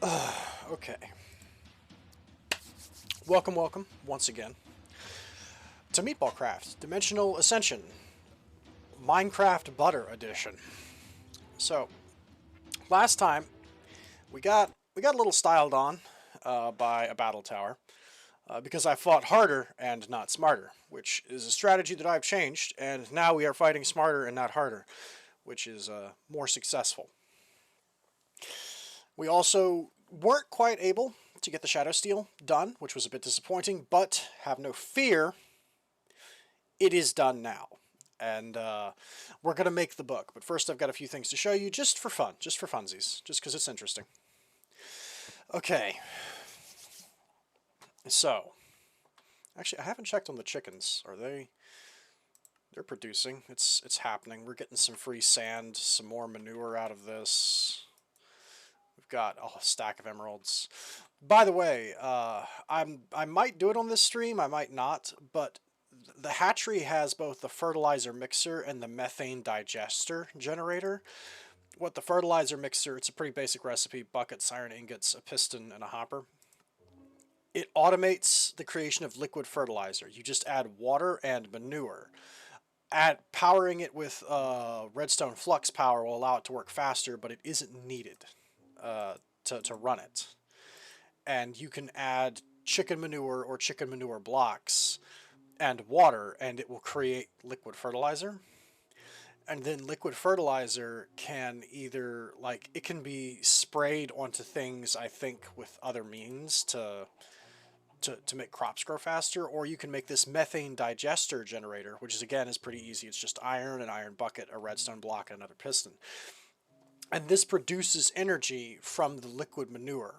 Okay. Welcome, once again, to Meatballcraft, Dimensional Ascension, Minecraft Butter Edition. So, last time we got a little styled on by a battle tower because I fought harder and not smarter, which is a strategy that I've changed, and now we are fighting smarter and not harder, which is more successful. We also weren't quite able to get the Shadow Steel done, which was a bit disappointing, but have no fear, it is done now. And we're going to make the book. But first, I've got a few things to show you just for fun, just for funsies, just because it's interesting. Okay. So, actually, I haven't checked on the chickens. Are they... They're producing. It's happening. We're getting some free sand, some more manure out of this. We've got a stack of emeralds. By the way, I might do it on this stream, I might not, but the hatchery has both the fertilizer mixer and the methane digester generator. What the fertilizer mixer, it's a pretty basic recipe: buckets, iron ingots, a piston, and a hopper. It automates the creation of liquid fertilizer. You just add water and manure. Powering it with redstone flux power will allow it to work faster, but it isn't needed to run it. And you can add chicken manure or chicken manure blocks and water, and it will create liquid fertilizer. And then liquid fertilizer can either, like, it can be sprayed onto things, I think, with other means to make crops grow faster, or you can make this methane digester generator, which is, again, is pretty easy. It's just iron, an iron bucket, a redstone block, and another piston. And this produces energy from the liquid manure.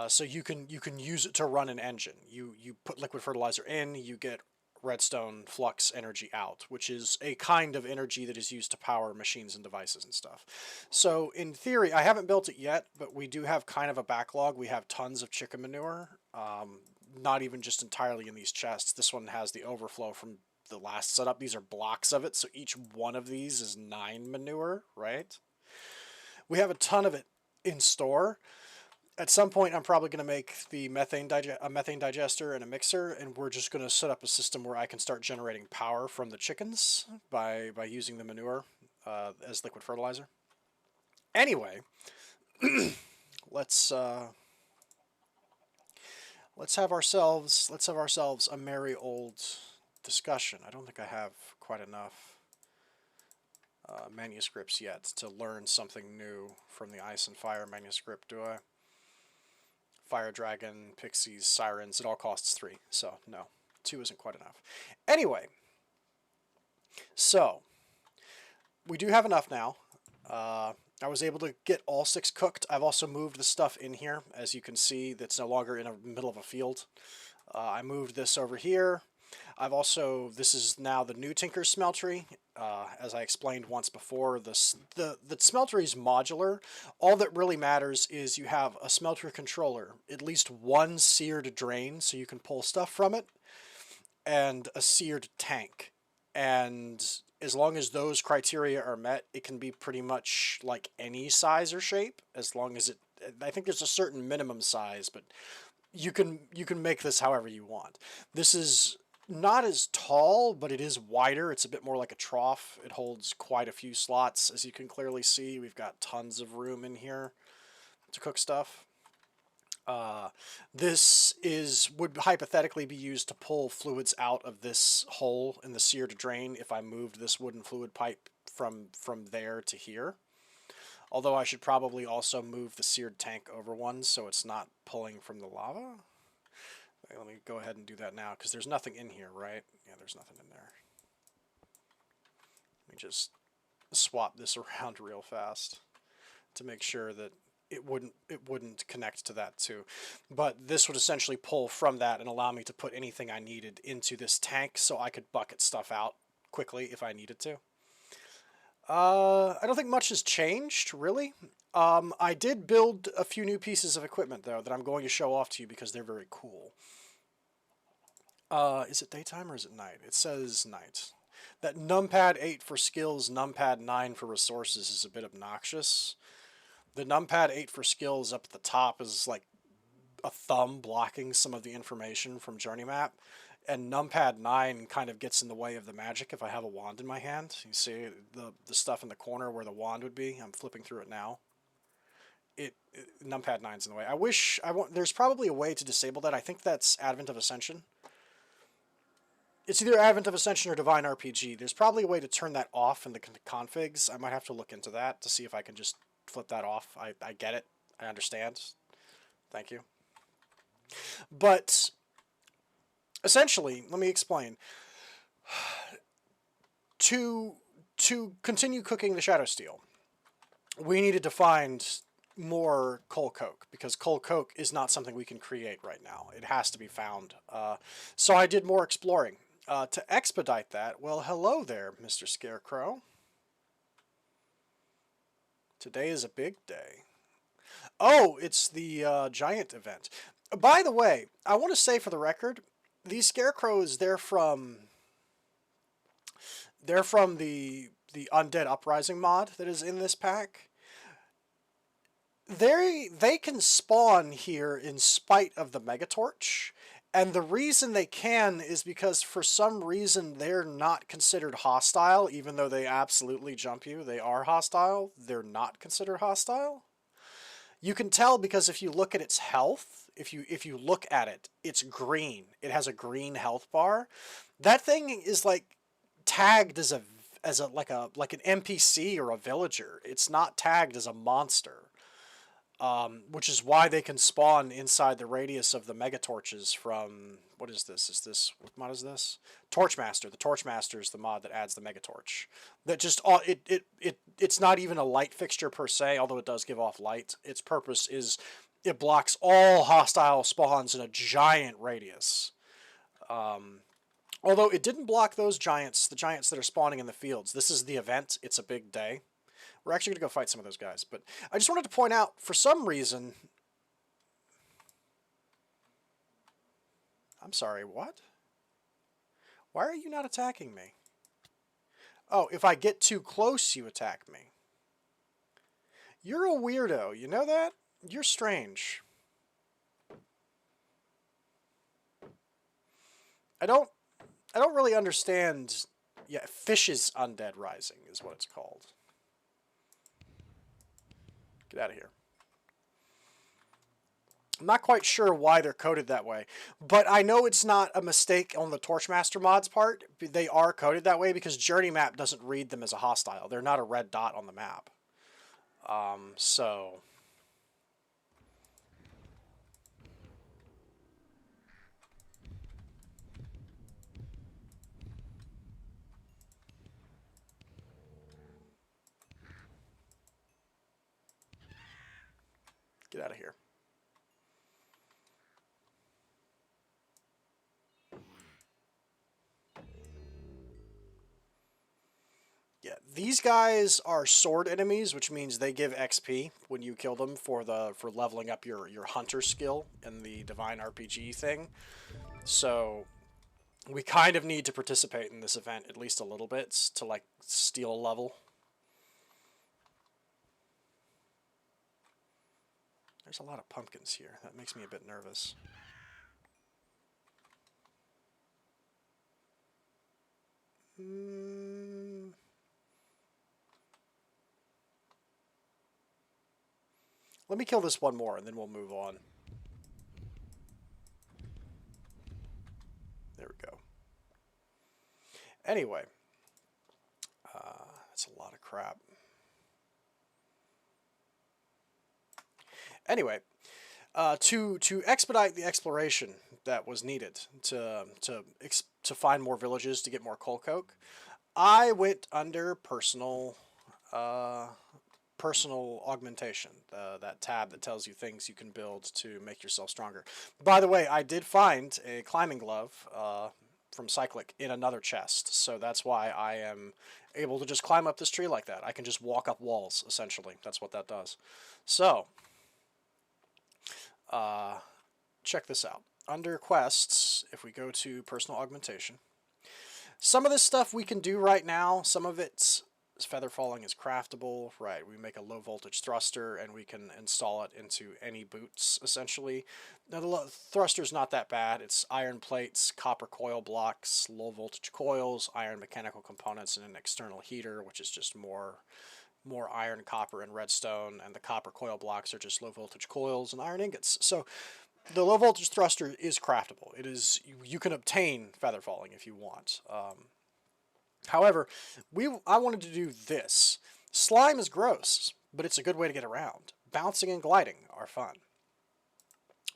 So you can use it to run an engine. You put liquid fertilizer in, you get redstone flux energy out, which is a kind of energy that is used to power machines and devices and stuff. So in theory, I haven't built it yet, but we do have kind of a backlog. We have tons of chicken manure, not even just entirely in these chests. This one has the overflow from the last setup. These are blocks of it, so each one of these is 9 manure, right? We have a ton of it in store. At some point, I'm probably going to make the a methane digester and a mixer, and we're just going to set up a system where I can start generating power from the chickens by using the manure as liquid fertilizer. Anyway, let's let's have ourselves a merry old discussion. I don't think I have quite enough manuscripts yet to learn something new from the Ice and Fire manuscript, do I? Fire Dragon, Pixies, Sirens, it all costs 3, so no, 2 isn't quite enough. Anyway, so we do have enough now. I was able to get all 6 cooked. I've also moved the stuff in here, as you can see, that's no longer in the middle of a field. I moved this over here. This is now the new Tinker's Smeltery. As I explained once before, the smeltery is modular. All that really matters is you have a smelter controller, at least one seared drain so you can pull stuff from it, and a seared tank. And as long as those criteria are met, it can be pretty much like any size or shape, as long as I think there's a certain minimum size, but you can make this however you want. This is not as tall, but it is wider. It's a bit more like a trough. It holds quite a few slots, as you can clearly see. We've got tons of room in here to cook stuff. This would hypothetically be used to pull fluids out of this hole in the seared drain if I moved this wooden fluid pipe from there to here. Although I should probably also move the seared tank over one so it's not pulling from the lava. Let me go ahead and do that now, because there's nothing in here, right? Yeah, there's nothing in there. Let me just swap this around real fast to make sure that it wouldn't connect to that too. But this would essentially pull from that and allow me to put anything I needed into this tank so I could bucket stuff out quickly if I needed to. I don't think much has changed, really. I did build a few new pieces of equipment, though, that I'm going to show off to you because they're very cool. Is it daytime or is it night? It says night. That numpad 8 for skills, numpad 9 for resources is a bit obnoxious. The numpad 8 for skills up at the top is like a thumb blocking some of the information from Journey Map. And numpad 9 kind of gets in the way of the magic if I have a wand in my hand. You see the stuff in the corner where the wand would be? I'm flipping through it now. Numpad 9's in the way. There's probably a way to disable that. I think that's Advent of Ascension. It's either Advent of Ascension or Divine RPG. There's probably a way to turn that off in the configs. I might have to look into that to see if I can just flip that off. I get it. I understand. Thank you. But essentially, let me explain. To continue cooking the Shadow Steel, we needed to find more coal coke, because coal coke is not something we can create right now. It has to be found. So I did more exploring. To expedite that, well, hello there, Mr. Scarecrow. Today is a big day. Oh, it's the giant event. By the way, I want to say for the record, these scarecrows, they're from the Undead Uprising mod that is in this pack. They can spawn here in spite of the Megatorch, and the reason they can is because for some reason they're not considered hostile, even though they absolutely jump you. They are hostile. They're not considered hostile. You can tell because if you look at its health, if you look at it, it's green. It has a green health bar. That thing is like tagged as like an NPC or a villager. It's not tagged as a monster. Which is why they can spawn inside the radius of the Megatorches from, what is this? What mod is this? Torchmaster. The Torchmaster is the mod that adds the Megatorch. That just, it's not even a light fixture per se, although it does give off light. Its purpose is it blocks all hostile spawns in a giant radius. Although it didn't block those giants, the giants that are spawning in the fields. This is the event. It's a big day. We're actually going to go fight some of those guys. But I just wanted to point out, for some reason... I'm sorry, what? Why are you not attacking me? Oh, if I get too close, you attack me. You're a weirdo, you know that? You're strange. I don't really understand... Yeah, Fish's Undead Rising is what it's called. Get out of here. I'm not quite sure why they're coded that way, but I know it's not a mistake on the Torchmaster mod's part. They are coded that way because Journey Map doesn't read them as a hostile. They're not a red dot on the map. So... Get out of here. Yeah, these guys are sword enemies, which means they give XP when you kill them for leveling up your hunter skill in the Divine RPG thing. So we kind of need to participate in this event at least a little bit to like steal level. There's a lot of pumpkins here. That makes me a bit nervous. Let me kill this one more, and then we'll move on. There we go. Anyway. That's a lot of crap. Anyway, to expedite the exploration that was needed to find more villages to get more coal coke, I went under personal augmentation, that tab that tells you things you can build to make yourself stronger. By the way, I did find a climbing glove from Cyclic in another chest, so that's why I am able to just climb up this tree like that. I can just walk up walls, essentially. That's what that does. So... check this out. Under quests, if we go to personal augmentation, some of this stuff we can do right now. Some of it's feather falling is craftable, right? We make a low voltage thruster and we can install it into any boots, essentially. Now the thruster's not that bad. It's iron plates, copper coil blocks, low voltage coils, iron mechanical components, and an external heater, which is just more iron, copper, and redstone, and the copper coil blocks are just low voltage coils and iron ingots. So the low voltage thruster is craftable. It is, you can obtain feather falling if you want. However, I wanted to do this. Slime is gross, but it's a good way to get around. Bouncing and gliding are fun.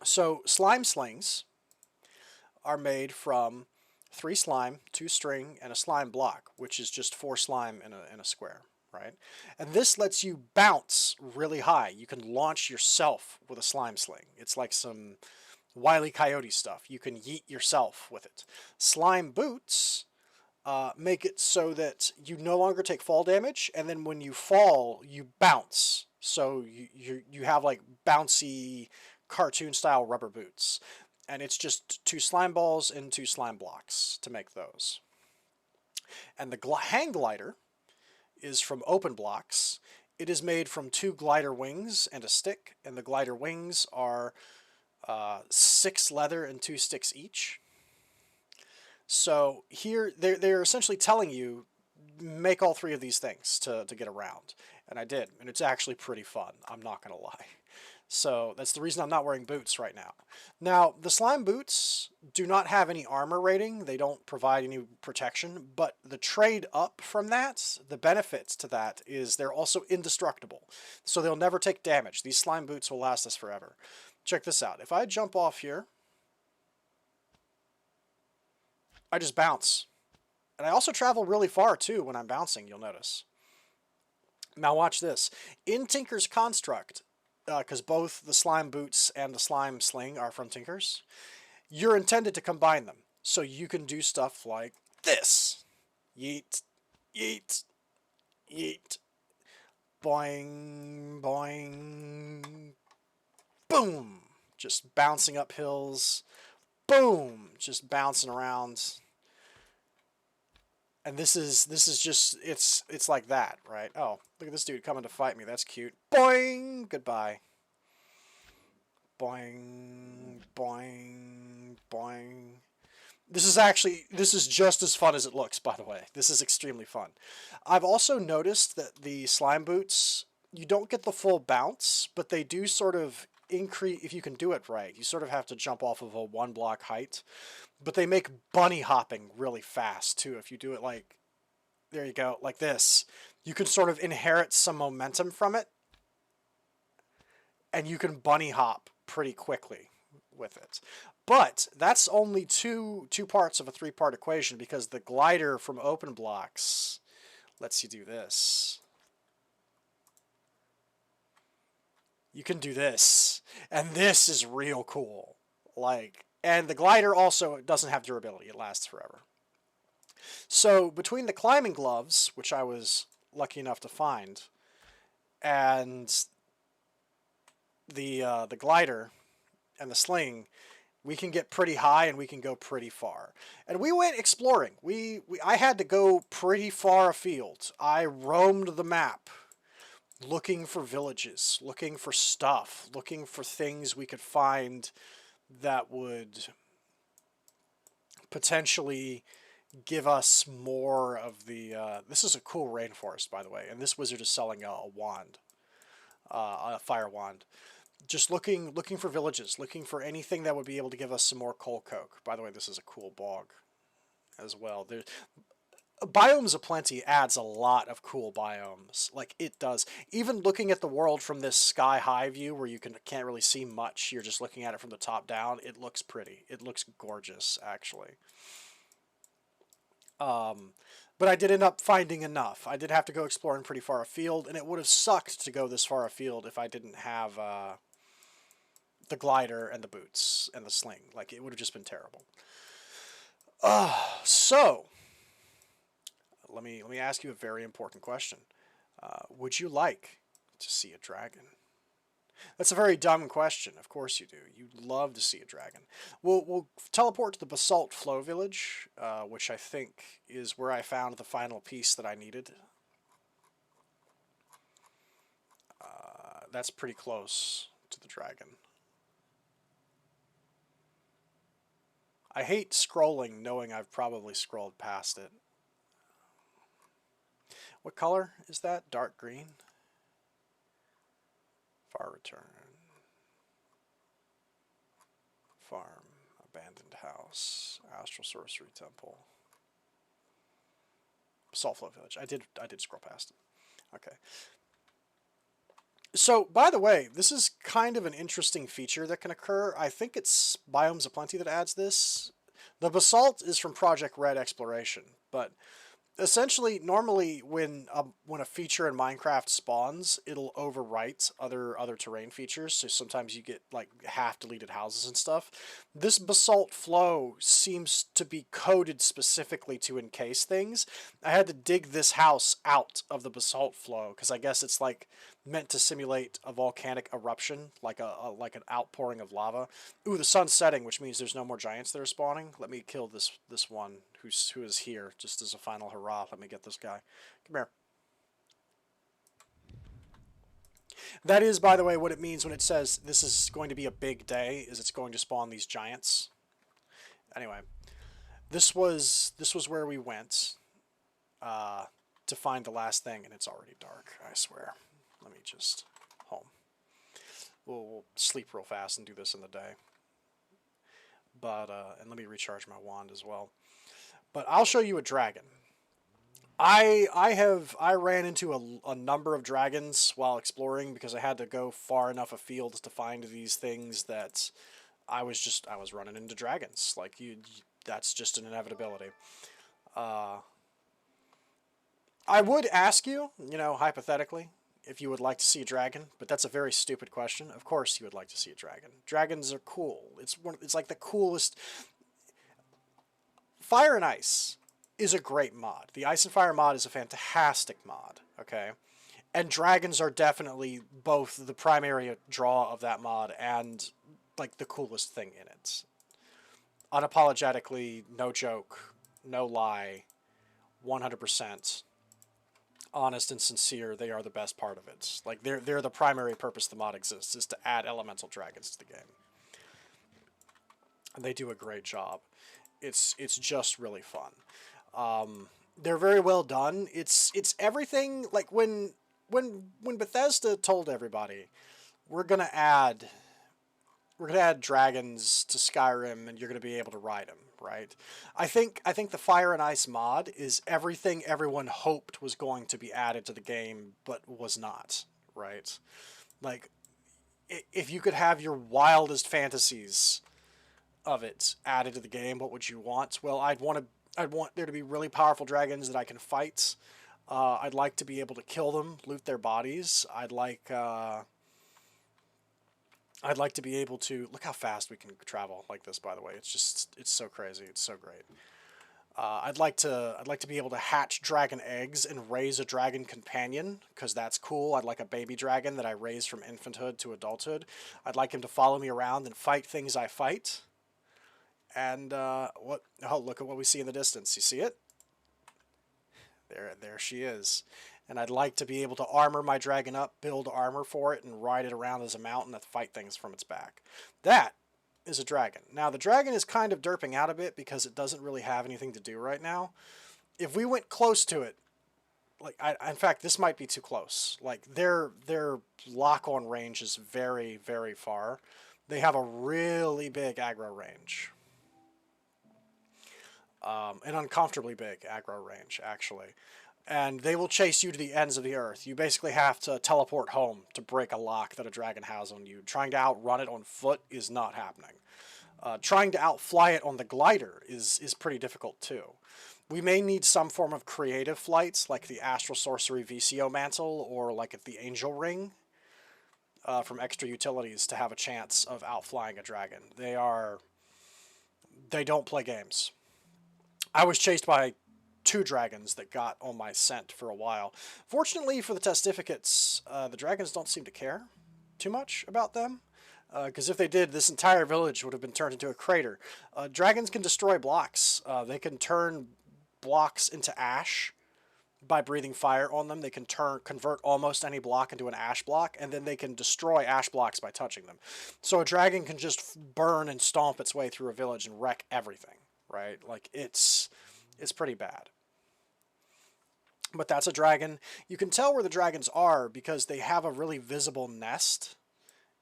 So slime slings are made from 3 slime, 2 string, and a slime block, which is just 4 slime in a square, right? And this lets you bounce really high. You can launch yourself with a slime sling. It's like some Wile E. Coyote stuff. You can yeet yourself with it. Slime boots make it so that you no longer take fall damage, and then when you fall, you bounce. So you have like bouncy cartoon style rubber boots, and it's just 2 slime balls and 2 slime blocks to make those. And the hang glider is from open blocks. It is made from 2 glider wings and a stick, and the glider wings are 6 leather and 2 sticks each. So here, they're essentially telling you, make all 3 of these things to get around. And I did, and it's actually pretty fun, I'm not going to lie. So that's the reason I'm not wearing boots right now. Now, the slime boots do not have any armor rating. They don't provide any protection, but the trade up from that, the benefits to that, is they're also indestructible. So they'll never take damage. These slime boots will last us forever. Check this out. If I jump off here, I just bounce. And I also travel really far, too, when I'm bouncing, you'll notice. Now watch this. In Tinker's Construct, because both the slime boots and the slime sling are from Tinker's, you're intended to combine them. So you can do stuff like this. Yeet, yeet, yeet. Boing, boing. Boom. Just bouncing up hills. Boom, just bouncing around. And this is just, it's like that, right? Oh, look at this dude coming to fight me. That's cute. Boing, goodbye. Boing, boing, boing. This is just as fun as it looks, by the way. This is extremely fun. I've also noticed that the slime boots, you don't get the full bounce, but they do sort of increase, if you can do it right. You sort of have to jump off of a 1 block height, but they make bunny hopping really fast too. If you do it like, there you go, like this, you can sort of inherit some momentum from it, and you can bunny hop pretty quickly with it. But that's only two parts of a 3-part equation, because the glider from open blocks lets you do this. You can do this, and this is real cool. Like, and the glider also doesn't have durability. It lasts forever. So between the climbing gloves, which I was lucky enough to find, and the glider and the sling, we can get pretty high and we can go pretty far. And we went exploring. I had to go pretty far afield. I roamed the map, looking for villages, looking for stuff, looking for things we could find that would potentially give us more of the... this is a cool rainforest, by the way, and this wizard is selling a wand, a fire wand. Just looking for villages, looking for anything that would be able to give us some more coal coke. By the way, this is a cool bog as well. Biomes Aplenty adds a lot of cool biomes. Like, it does. Even looking at the world from this sky-high view where you can't really see much, you're just looking at it from the top down, it looks pretty. It looks gorgeous, actually. But I did end up finding enough. I did have to go exploring pretty far afield, and it would have sucked to go this far afield if I didn't have the glider and the boots and the sling. Like, it would have just been terrible. So... Let me ask you a very important question. Would you like to see a dragon? That's a very dumb question. Of course you do. You'd love to see a dragon. We'll teleport to the Basalt Flow Village, which I think is where I found the final piece that I needed. that's pretty close to the dragon. I hate scrolling knowing I've probably scrolled past it. What color is that? Dark green? Far return. Farm. Abandoned house. Astral sorcery temple. Saltflow village. I did scroll past it. Okay. So, by the way, this is kind of an interesting feature that can occur. I think it's Biomes of Plenty that adds this. The basalt is from Project Red Exploration, but essentially, normally when a feature in Minecraft spawns, it'll overwrite other terrain features. So sometimes you get like half deleted houses and stuff. This basalt flow seems to be coded specifically to encase things. I had to dig this house out of the basalt flow because I guess it's like meant to simulate a volcanic eruption, like like an outpouring of lava. Ooh, the sun's setting, which means there's no more giants that are spawning. Let me kill this one who is here, just as a final hurrah. Let me get this guy. Come here. That is, by the way, what it means when it says this is going to be a big day, is it's going to spawn these giants. Anyway, this was where we went to find the last thing, and it's already dark, I swear. Let me just home. We'll sleep real fast and do this in the day. But and let me recharge my wand as well. But I'll show you a dragon. I ran into a number of dragons while exploring because I had to go far enough afield to find these things that I was running into dragons. Like that's just an inevitability. I would ask you, hypothetically, if you would like to see a dragon, but that's a very stupid question. Of course you would like to see a dragon. Dragons are cool. It's like the coolest. Fire and Ice is a great mod. The Ice and Fire mod is a fantastic mod, okay? And dragons are definitely both the primary draw of that mod and like the coolest thing in it. Unapologetically, no joke, no lie, 100%. Honest and sincere, they are the best part of it. Like they're the primary purpose the mod exists, is to add elemental dragons to the game. And they do a great job. It's just really fun. They're very well done. It's everything like when Bethesda told everybody we're gonna add dragons to Skyrim and you're gonna be able to ride them, right? I think the Fire and Ice mod is everything everyone hoped was going to be added to the game, but was not, right? Like, if you could have your wildest fantasies of it added to the game, what would you want? Well, I'd want there to be really powerful dragons that I can fight. I'd like to be able to kill them, loot their bodies. I'd like to be able to look how fast we can travel like this. By the way, it's so crazy. It's so great. I'd like to be able to hatch dragon eggs and raise a dragon companion because that's cool. I'd like a baby dragon that I raise from infanthood to adulthood. I'd like him to follow me around and fight things I fight. And look at what we see in the distance. You see it? There she is. And I'd like to be able to armor my dragon up, build armor for it, and ride it around as a mountain to fight things from its back. That is a dragon. Now, the dragon is kind of derping out a bit because it doesn't really have anything to do right now. If we went close to it, like, in fact, this might be too close. Like, their lock-on range is very, very far. They have a really big aggro range. An uncomfortably big aggro range, actually. And they will chase you to the ends of the earth. You basically have to teleport home to break a lock that a dragon has on you. Trying to outrun it on foot is not happening. Trying to outfly it on the glider is pretty difficult too. We may need some form of creative flights, like the Astral Sorcery VCO Mantle, or like at the Angel Ring, from extra utilities to have a chance of outflying a dragon. They don't play games. I was chased by 2 dragons that got on my scent for a while. Fortunately for the testificates, the dragons don't seem to care too much about them. Because if they did, this entire village would have been turned into a crater. Dragons can destroy blocks. They can turn blocks into ash by breathing fire on them, they can convert almost any block into an ash block, and then they can destroy ash blocks by touching them. So a dragon can just burn and stomp its way through a village and wreck everything, right? Like, it's pretty bad. But that's a dragon. You can tell where the dragons are because they have a really visible nest.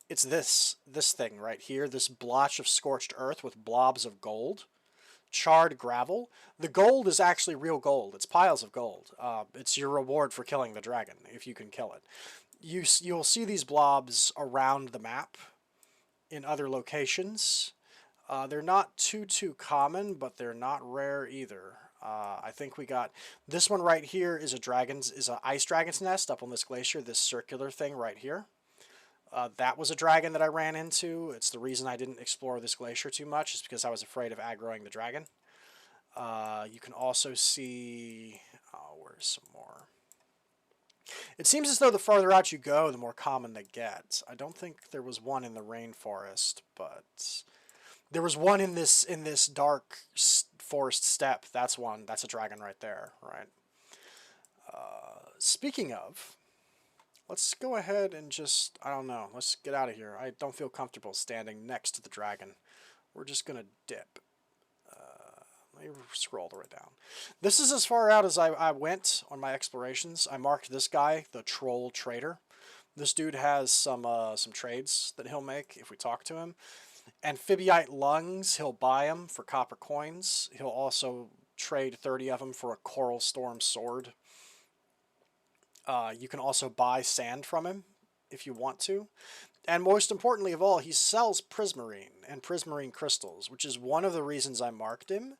It's this thing right here, this blotch of scorched earth with blobs of gold. Charred gravel. The gold is actually real gold. It's piles of gold. It's your reward for killing the dragon, if you can kill it. You'll see these blobs around the map in other locations. They're not too common, but they're not rare either. I think we got this one right here is a ice dragon's nest up on this glacier, this circular thing right here. That was a dragon that I ran into. It's the reason I didn't explore this glacier too much, is because I was afraid of aggroing the dragon. You can also see... Oh, where's some more? It seems as though the farther out you go, the more common they get. I don't think there was one in the rainforest, but there was one in this dark forest steppe. That's one. That's a dragon right there, right? Speaking of... Let's go ahead and just, I don't know, let's get out of here. I don't feel comfortable standing next to the dragon. We're just going to dip. Let me scroll the way down. This is as far out as I went on my explorations. I marked this guy, the Troll Trader. This dude has some trades that he'll make if we talk to him. Amphibiite lungs, he'll buy them for copper coins. He'll also trade 30 of them for a Coral Storm sword. You can also buy sand from him if you want to. And most importantly of all, he sells prismarine and prismarine crystals, which is one of the reasons I marked him.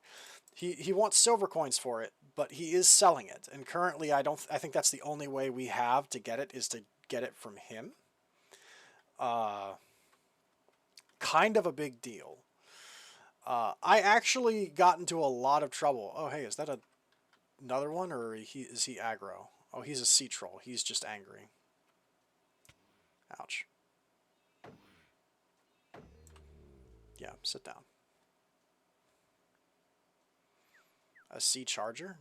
He wants silver coins for it, but he is selling it. And currently I think that's the only way we have to get it, is to get it from him. Kind of a big deal. I actually got into a lot of trouble. Oh, hey, is that another one, or is he aggro? Oh, he's a sea troll. He's just angry. Ouch. Yeah, sit down. A sea charger?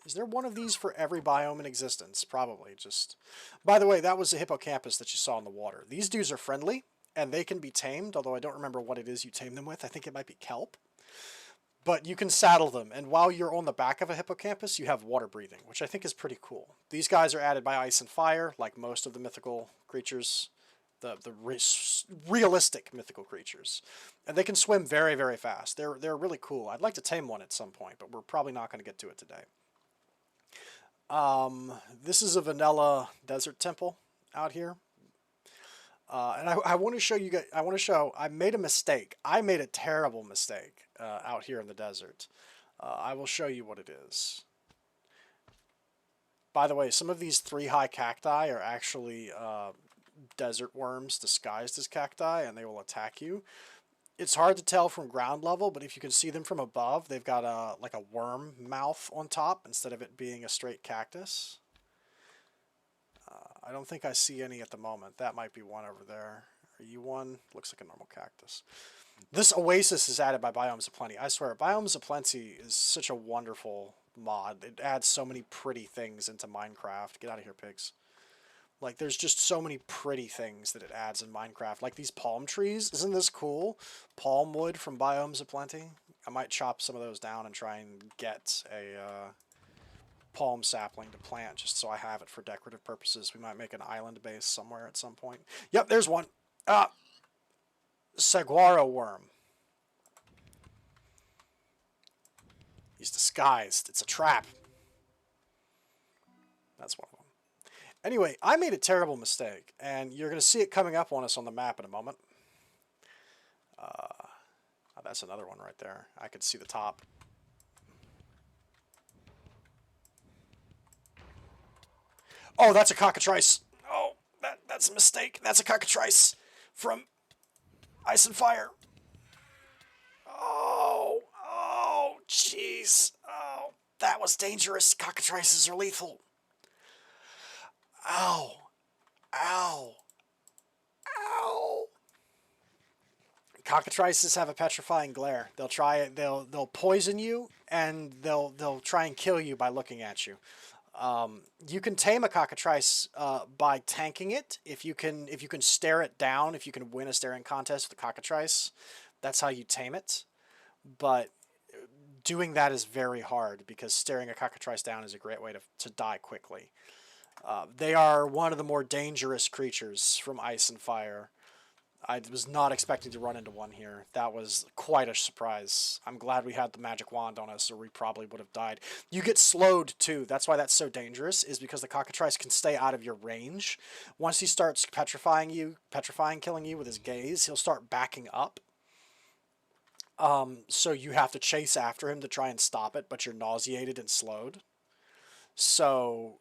Is there one of these for every biome in existence? Probably. Just. By the way, that was a hippocampus that you saw in the water. These dudes are friendly, and they can be tamed, although I don't remember what it is you tame them with. I think it might be kelp. But you can saddle them, and while you're on the back of a hippocampus, you have water breathing, which I think is pretty cool. These guys are added by ice and fire, like most of the mythical creatures, the realistic mythical creatures. And they can swim very, very fast. They're really cool. I'd like to tame one at some point, but we're probably not going to get to it today. This is a vanilla desert temple out here. And I want to show you guys, I made a mistake. I made a terrible mistake out here in the desert. I will show you what it is. By the way, some of these 3-high cacti are actually desert worms disguised as cacti, and they will attack you. It's hard to tell from ground level, but if you can see them from above, they've got like a worm mouth on top instead of it being a straight cactus. I don't think I see any at the moment. That might be one over there. Are you one? Looks like a normal cactus. This oasis is added by Biomes of Plenty. I swear, Biomes of Plenty is such a wonderful mod. It adds so many pretty things into Minecraft. Get out of here, pigs. Like, there's just so many pretty things that it adds in Minecraft. Like these palm trees. Isn't this cool? Palm wood from Biomes of Plenty. I might chop some of those down and try and get a palm sapling to plant just so I have it for decorative purposes. We might make an island base somewhere at some point. Yep, there's one. Saguaro worm. He's disguised. It's a trap. That's one of them. Anyway, I made a terrible mistake, and you're going to see it coming up on us on the map in a moment. Oh, that's another one right there. I could see the top. Oh, that's a cockatrice. Oh, that's a mistake. That's a cockatrice from Ice and Fire. Oh, jeez. Oh, that was dangerous. Cockatrices are lethal. Ow. Cockatrices have a petrifying glare. They'll try it. They'll poison you, and they'll try and kill you by looking at you. You can tame a cockatrice by tanking it. If you can stare it down, if you can win a staring contest with a cockatrice, that's how you tame it. But doing that is very hard because staring a cockatrice down is a great way to die quickly. They are one of the more dangerous creatures from Ice and Fire. I was not expecting to run into one here. That was quite a surprise. I'm glad we had the magic wand on us, or we probably would have died. You get slowed, too. That's why that's so dangerous, is because the cockatrice can stay out of your range. Once he starts petrifying, killing you with his gaze, he'll start backing up. So you have to chase after him to try and stop it, but you're nauseated and slowed. So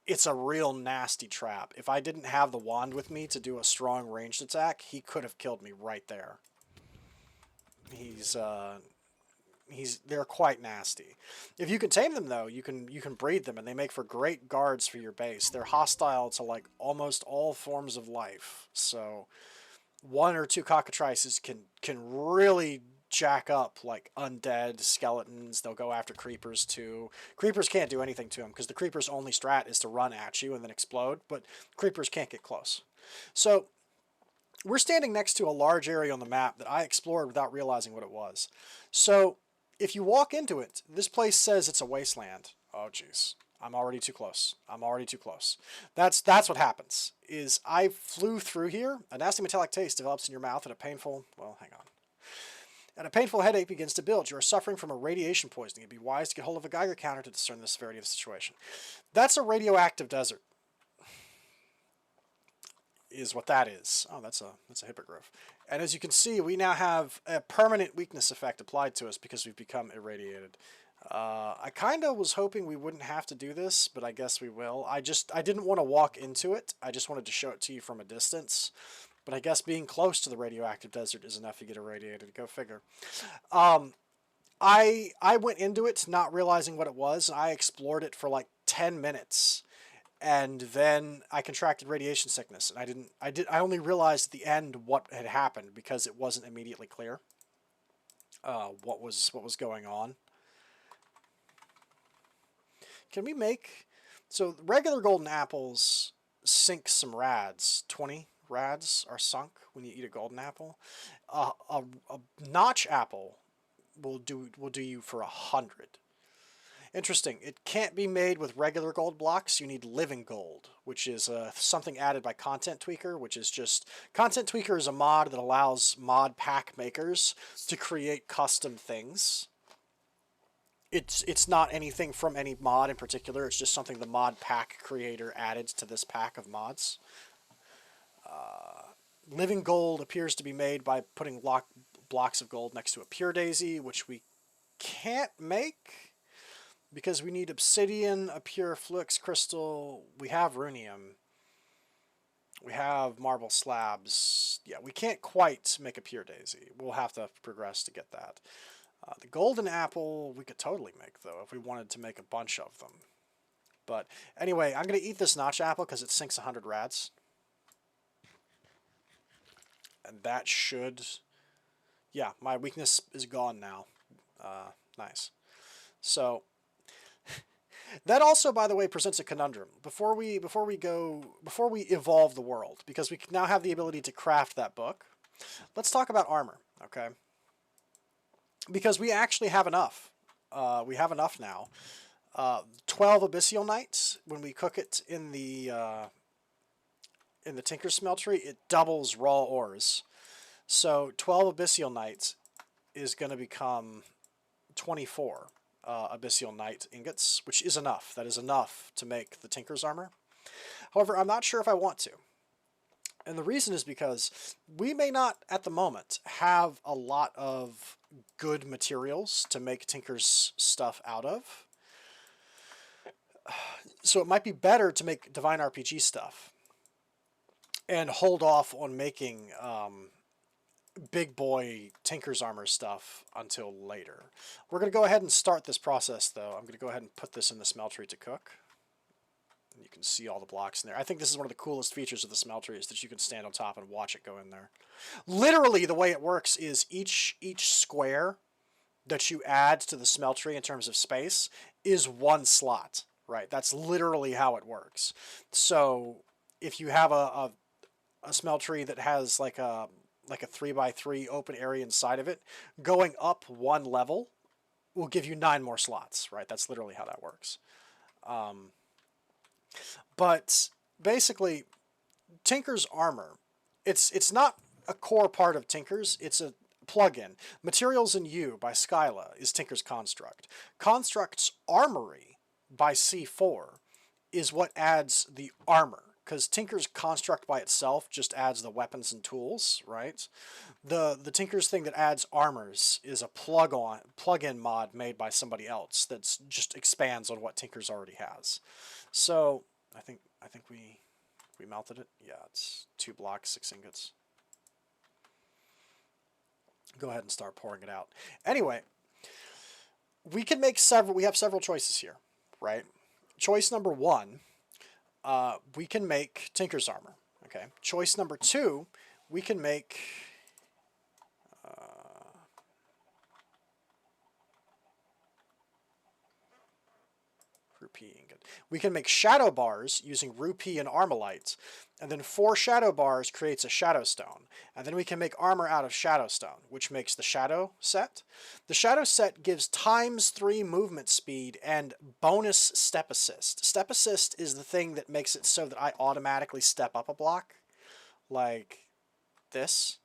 it's a real nasty trap. If I didn't have the wand with me to do a strong ranged attack, he could have killed me right there. They're quite nasty. If you can tame them though, you can breed them, and they make for great guards for your base. They're hostile to like almost all forms of life. So one or two cockatrices can really jack up like undead skeletons. They'll go after creepers too. Creepers can't do anything to them because the creeper's only strat is to run at you and then explode, but creepers can't get close. So we're standing next to a large area on the map that I explored without realizing what it was. So if you walk into it, this place says it's a wasteland. Oh jeez, I'm already too close. I'm already too close. That's what happens. Is I flew through here. A nasty metallic taste develops in your mouth and a painful, well, hang on. And a painful headache begins to build. You are suffering from a radiation poisoning. It'd be wise to get hold of a Geiger counter to discern the severity of the situation. That's a radioactive desert, is what that is. Oh, that's a hippogriff. And as you can see, we now have a permanent weakness effect applied to us because we've become irradiated. I kind of was hoping we wouldn't have to do this, but I guess we will. I didn't want to walk into it. I just wanted to show it to you from a distance. But I guess being close to the radioactive desert is enough to get irradiated. Go figure. I went into it not realizing what it was, and I explored it for like 10 minutes. And then I contracted radiation sickness, and I only realized at the end what had happened because it wasn't immediately clear what was going on. Can we make, so regular golden apples sink some rads. 20 rads are sunk when you eat a golden apple. A notch apple will do you for 100. Interesting. It can't be made with regular gold blocks. You need living gold, which is something added by Content Tweaker, which is just... Content Tweaker is a mod that allows mod pack makers to create custom things. It's not anything from any mod in particular. It's just something the mod pack creator added to this pack of mods. Living gold appears to be made by putting blocks of gold next to a pure daisy, which we can't make because we need obsidian, a pure flux crystal. We have runium. We have marble slabs. Yeah, we can't quite make a pure daisy. We'll have to progress to get that. The golden apple we could totally make, though, if we wanted to make a bunch of them. But anyway, I'm going to eat this notch apple because it sinks 100 rads. And that should... Yeah, my weakness is gone now. Nice. So... That also, by the way, presents a conundrum. Before we evolve the world, because we now have the ability to craft that book, let's talk about armor, okay? Because we actually have enough. We have enough now. 12 abyssal knights, when we cook it in the Tinker's Smeltery, it doubles raw ores. So 12 abyssal knights is going to become 24 abyssal knight ingots, which is enough. That is enough to make the Tinker's armor. However, I'm not sure if I want to. And the reason is because we may not, at the moment, have a lot of good materials to make Tinker's stuff out of. So it might be better to make Divine RPG stuff and hold off on making big boy Tinker's armor stuff until later. We're going to go ahead and start this process, though. I'm going to go ahead and put this in the smeltery to cook. And you can can see all the blocks in there. I think this is one of the coolest features of the smeltery is that you can stand on top and watch it go in there. Literally, the way it works is each square that you add to the smeltery in terms of space is one slot, right? That's literally how it works. So if you have a smeltery that has like a 3x3 open area inside of it, going up one level will give you 9 more slots, right? That's literally how that works. But basically, Tinker's armor, it's not a core part of Tinker's, it's a plugin. Materials in You by Skyla is Tinker's construct. Construct's Armory by C4 is what adds the armor, because Tinker's construct by itself just adds the weapons and tools, right? The Tinker's thing that adds armors is a plug-in mod made by somebody else that just expands on what Tinker's already has. So I think we melted it. Yeah, it's 2 blocks, 6 ingots. Go ahead and start pouring it out. Anyway, we can make we have several choices here, right? Choice number 1, we can make Tinker's armor. Okay. Choice number 2, we can make rupee ingot. We can make shadow bars using rupee and armalite, and then 4 shadow bars creates a shadow stone, and then we can make armor out of shadow stone, which makes the shadow set. The shadow set gives ×3 movement speed and bonus step assist. Step assist is the thing that makes it so that I automatically step up a block, like this.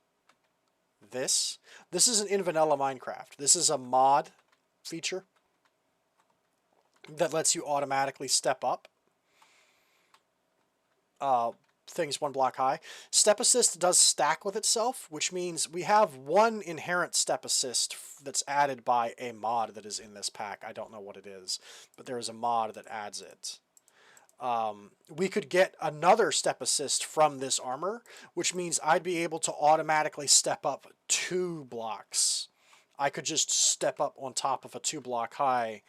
This isn't in vanilla Minecraft. This is a mod feature that lets you automatically step up things 1 block high. Step assist does stack with itself, which means we have 1 inherent step assist that's added by a mod that is in this pack. I don't know what it is, but there is a mod that adds it. We could get another step assist from this armor, which means I'd be able to automatically step up 2 blocks. I could just step up on top of a 2 block high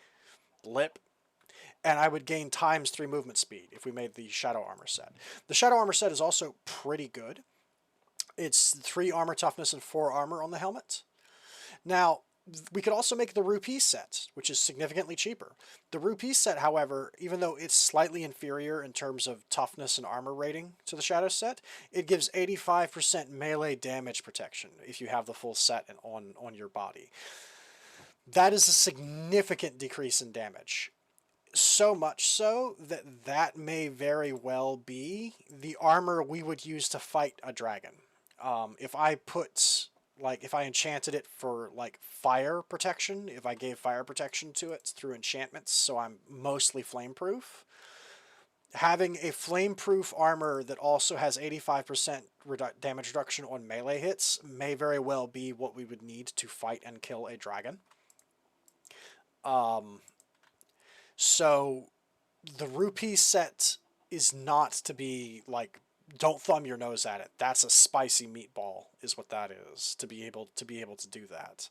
lip, and I would gain ×3 movement speed if we made the shadow armor set. The shadow armor set is also pretty good. It's 3 armor toughness and 4 armor on the helmet. Now, we could also make the rupee set, which is significantly cheaper. The rupee set, however, even though it's slightly inferior in terms of toughness and armor rating to the shadow set, it gives 85% melee damage protection if you have the full set and on your body. That is a significant decrease in damage. So much so that that may very well be the armor we would use to fight a dragon. If I enchanted it for like fire protection, if I gave fire protection to it through enchantments, so I'm mostly flameproof, having a flameproof armor that also has 85% damage reduction on melee hits may very well be what we would need to fight and kill a dragon. So the rupee set is not to be like, don't thumb your nose at it. That's a spicy meatball is what that is, to be able to do that.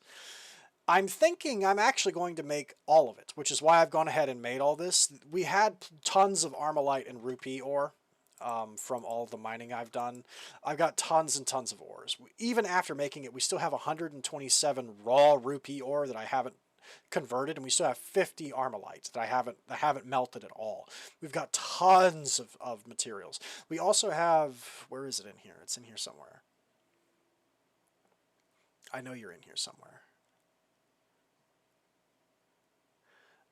I'm thinking I'm actually going to make all of it, which is why I've gone ahead and made all this. We had tons of armalite and rupee ore from all of the mining I've done. I've got tons and tons of ores. Even after making it, we still have 127 raw rupee ore that I haven't converted, and we still have 50 armalite that I haven't melted at all. We've got tons of materials. We also have, where is it in here? It's in here somewhere. I know you're in here somewhere.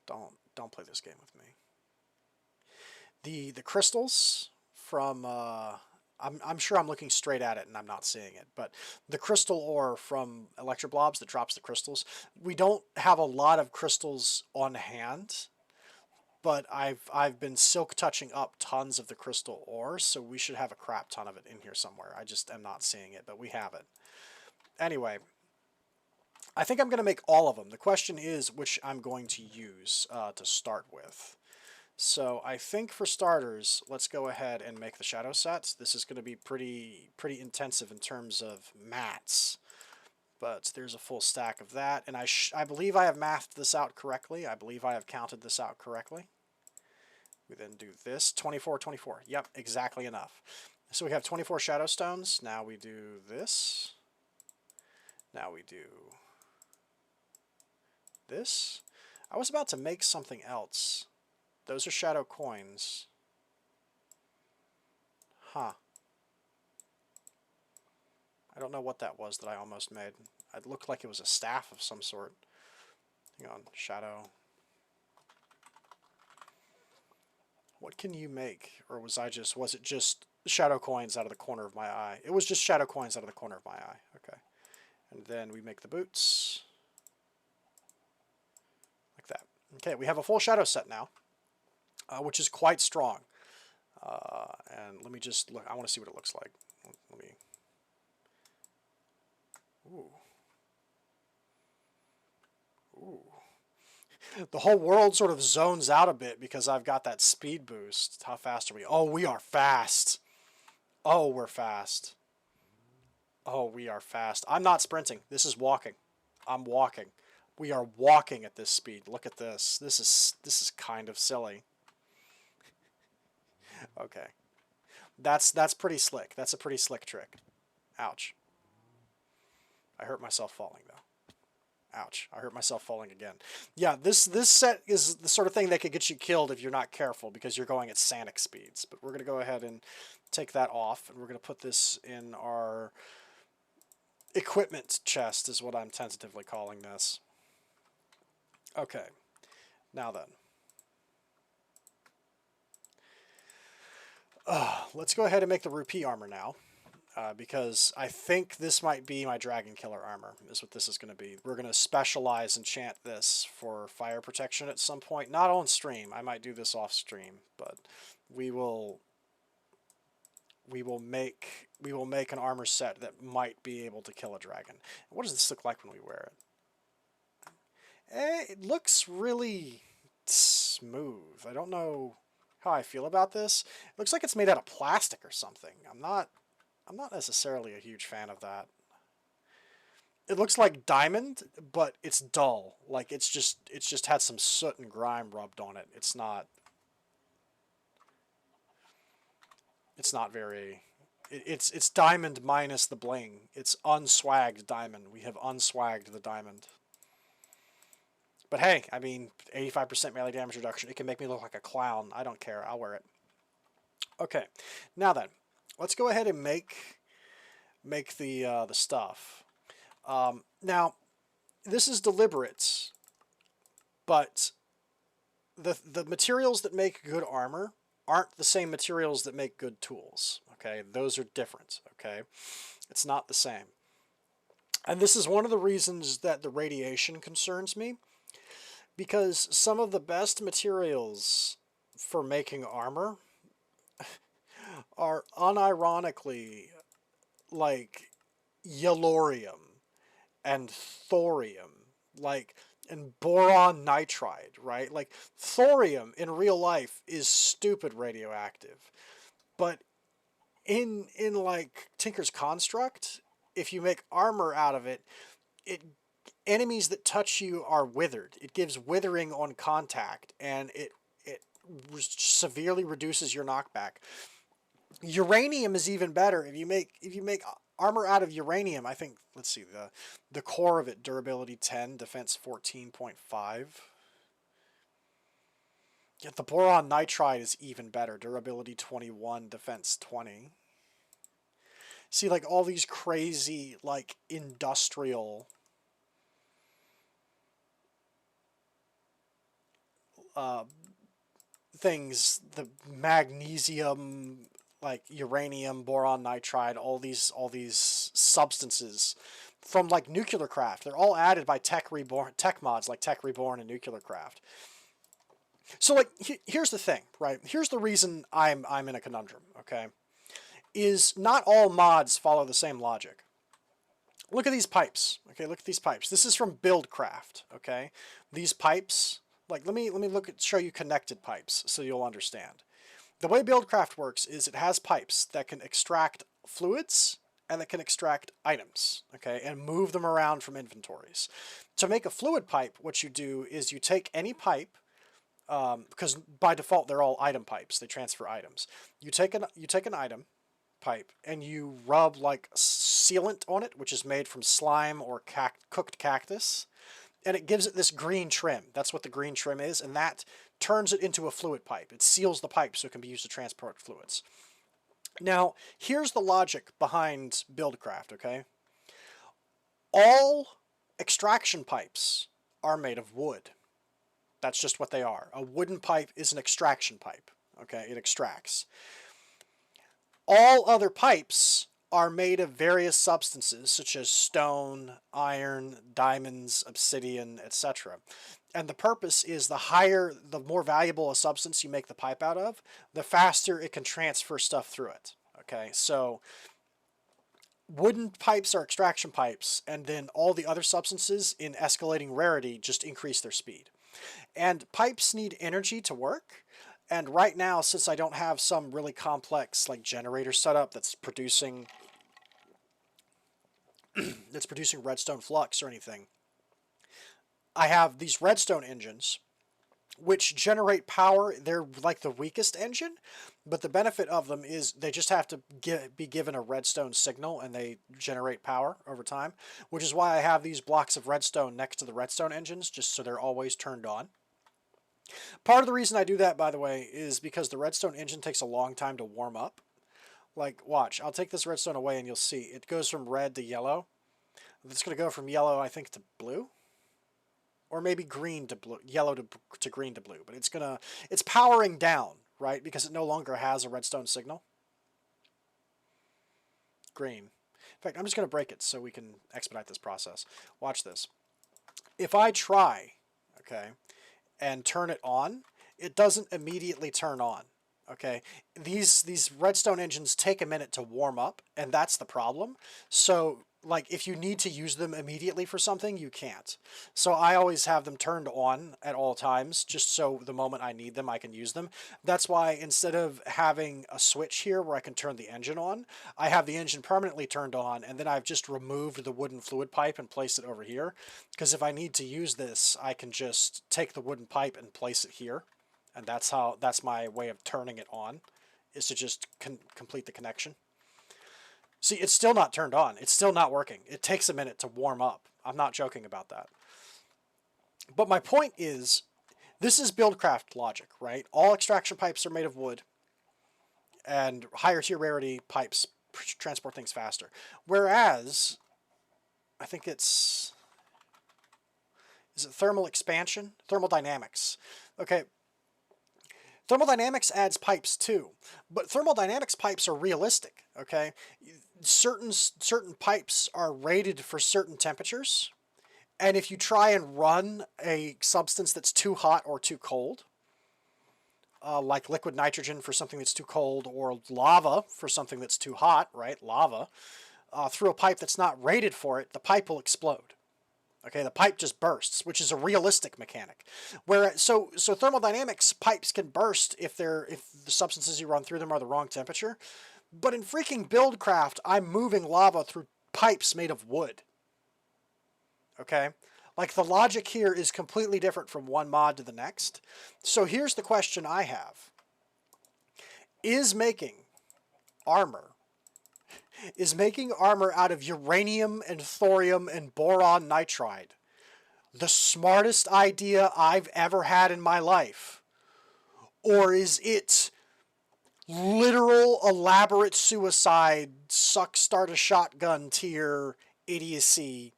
Don't play this game with me. The crystals from I'm sure I'm looking straight at it and I'm not seeing it, but the crystal ore from Electroblobs that drops the crystals, we don't have a lot of crystals on hand, but I've been silk touching up tons of the crystal ore, so we should have a crap ton of it in here somewhere. I just am not seeing it, but we have it. Anyway, I think I'm going to make all of them. The question is which I'm going to use to start with. So I think for starters, let's go ahead and make the shadow sets. This is going to be pretty intensive in terms of mats, but there's a full stack of that. And I believe I have mathed this out correctly. I believe I have counted this out correctly. We then do this, 24, 24. Yep, exactly enough. So we have 24 shadow stones. Now we do this. Now we do this. I was about to make something else. Those are shadow coins. Huh. I don't know what that was that I almost made. It looked like it was a staff of some sort. Hang on, shadow. What can you make? Or was it just shadow coins out of the corner of my eye? It was just shadow coins out of the corner of my eye. Okay. And then we make the boots. Like that. Okay, we have a full shadow set now, which is quite strong. And let me just look. I want to see what it looks like. Let me... Ooh. Ooh. The whole world sort of zones out a bit because I've got that speed boost. How fast are we? Oh, we are fast. Oh, we're fast. Oh, we are fast. I'm not sprinting. This is walking. I'm walking. We are walking at this speed. Look at this. This is kind of silly. Okay. That's pretty slick. That's a pretty slick trick. Ouch. I hurt myself falling though. Ouch. I hurt myself falling again. Yeah, this set is the sort of thing that could get you killed if you're not careful because you're going at sainagh speeds. But we're going to go ahead and take that off, and we're going to put this in our equipment chest is what I'm tentatively calling this. Okay. Now then. Let's go ahead and make the rupee armor now. Because I think this might be my dragon killer armor, is what this is going to be. We're going to specialize enchant this for fire protection at some point. Not on stream. I might do this off stream, but we will make an armor set that might be able to kill a dragon. What does this look like when we wear it? It looks really smooth. I don't know how I feel about this. It looks like it's made out of plastic or something. I'm not necessarily a huge fan of that. It looks like diamond, but it's dull. Like it's just had some soot and grime rubbed on it. It's not very... It's diamond minus the bling. It's unswagged diamond. We have unswagged the diamond. But hey, I mean, 85% melee damage reduction. It can make me look like a clown. I don't care. I'll wear it. Okay, now then. Let's go ahead and make the stuff. Now, this is deliberate, but the materials that make good armor aren't the same materials that make good tools. Okay, those are different. Okay, it's not the same. And this is one of the reasons that the radiation concerns me, because some of the best materials for making armor are unironically like yellorium and thorium, like, and boron nitride, right? Like thorium in real life is stupid radioactive, but in like Tinker's Construct, if you make armor out of it, enemies that touch you are withered. It gives withering on contact, and it severely reduces your knockback. Uranium is even better. If you make armor out of uranium, I think, let's see, the core of it, durability 10, defense 14.5. Yet the boron nitride is even better, durability 21, defense 20. See, like all these crazy, like industrial things, the magnesium, like uranium, boron nitride, all these substances from like Nuclearcraft. They're all added by tech mods like Tech Reborn and Nuclearcraft. So like here's the thing, right? Here's the reason I'm in a conundrum, okay? Is not all mods follow the same logic. Look at these pipes. Okay, look at these pipes. This is from Buildcraft, okay? These pipes, like let me show you connected pipes so you'll understand. The way Buildcraft works is it has pipes that can extract fluids and that can extract items, okay, and move them around from inventories. To make a fluid pipe, what you do is you take any pipe because by default they're all item pipes. They transfer items. You take an item pipe and you rub like sealant on it, which is made from slime or cooked cactus, and it gives it this green trim. That's what the green trim is, and that turns it into a fluid pipe. It seals the pipe so it can be used to transport fluids. Now, here's the logic behind Buildcraft, okay? All extraction pipes are made of wood. That's just what they are. A wooden pipe is an extraction pipe, okay? It extracts. All other pipes are made of various substances such as stone, iron, diamonds, obsidian, etc. And the purpose is the more valuable a substance you make the pipe out of, the faster it can transfer stuff through it. Okay, so wooden pipes are extraction pipes, and then all the other substances in escalating rarity just increase their speed. And pipes need energy to work. And right now, since I don't have some really complex like generator setup that's producing redstone flux or anything, I have these redstone engines which generate power. They're like the weakest engine, but the benefit of them is they just have to be given a redstone signal and they generate power over time, which is why I have these blocks of redstone next to the redstone engines, just so they're always turned on. Part of the reason I do that, by the way, is because the redstone engine takes a long time to warm up. Like, watch, I'll take this redstone away and you'll see it goes from red to yellow. It's going to go from yellow, I think, to blue. Or maybe green to blue, yellow to green to blue. But it's powering down, right? Because it no longer has a redstone signal. Green. In fact, I'm just going to break it so we can expedite this process. Watch this. If I try, okay, and turn it on, it doesn't immediately turn on. Okay, these redstone engines take a minute to warm up, and that's the problem. So, like, if you need to use them immediately for something, you can't. So I always have them turned on at all times, just so the moment I need them, I can use them. That's why instead of having a switch here where I can turn the engine on, I have the engine permanently turned on, and then I've just removed the wooden fluid pipe and placed it over here. Because if I need to use this, I can just take the wooden pipe and place it here. And that's my way of turning it on, is to just complete the connection. See, it's still not turned on. It's still not working. It takes a minute to warm up. I'm not joking about that. But my point is, this is Buildcraft logic, right? All extraction pipes are made of wood, and higher tier rarity pipes transport things faster. Whereas, I think is it thermal expansion? Thermodynamics. Okay. Thermodynamics adds pipes too, but thermodynamics pipes are realistic, okay? Certain pipes are rated for certain temperatures, and if you try and run a substance that's too hot or too cold, like liquid nitrogen for something that's too cold, or lava for something that's too hot, right? Lava, through a pipe that's not rated for it, the pipe will explode. Okay, the pipe just bursts, which is a realistic mechanic. So thermodynamics pipes can burst if the substances you run through them are the wrong temperature. But in freaking Buildcraft, I'm moving lava through pipes made of wood. Okay? Like, the logic here is completely different from one mod to the next. So here's the question I have. Is making armor out of uranium and thorium and boron nitride the smartest idea I've ever had in my life? Or is it literal elaborate suicide, start a shotgun tier idiocy?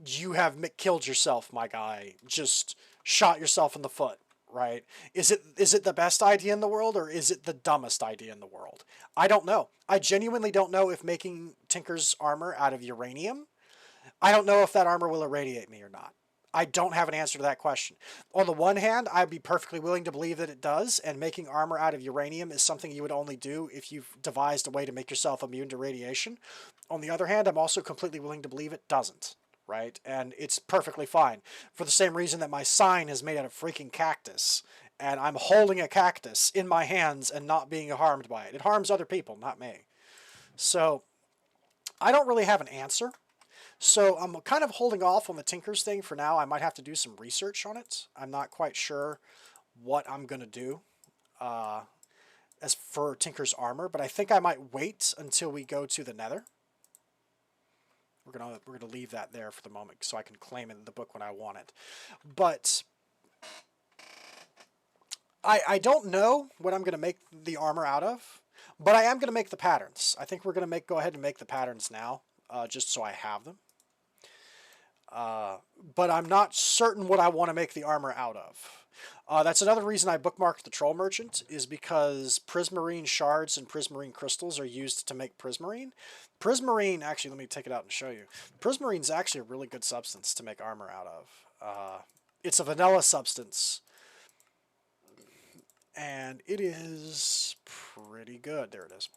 You have killed yourself, my guy. Just shot yourself in the foot. Right? Is it the best idea in the world, or is it the dumbest idea in the world? I don't know. I genuinely don't know if making Tinker's armor out of uranium, I don't know if that armor will irradiate me or not. I don't have an answer to that question. On the one hand, I'd be perfectly willing to believe that it does, and making armor out of uranium is something you would only do if you've devised a way to make yourself immune to radiation. On the other hand, I'm also completely willing to believe it doesn't. Right? And it's perfectly fine. For the same reason that my sign is made out of freaking cactus, and I'm holding a cactus in my hands and not being harmed by it. It harms other people, not me. So, I don't really have an answer. So, I'm kind of holding off on the Tinkers thing for now. I might have to do some research on it. I'm not quite sure what I'm going to do as for Tinker's armor, but I think I might wait until we go to the Nether. We're gonna leave that there for the moment so I can claim it in the book when I want it. But I don't know what I'm gonna make the armor out of, but I am gonna make the patterns. I think we're gonna go ahead and make the patterns now, just so I have them. But I'm not certain what I want to make the armor out of. That's another reason I bookmarked the Troll Merchant, is because prismarine shards and prismarine crystals are used to make prismarine. Prismarine, actually, let me take it out and show you. Prismarine is actually a really good substance to make armor out of. It's a vanilla substance, and it is pretty good. There it is.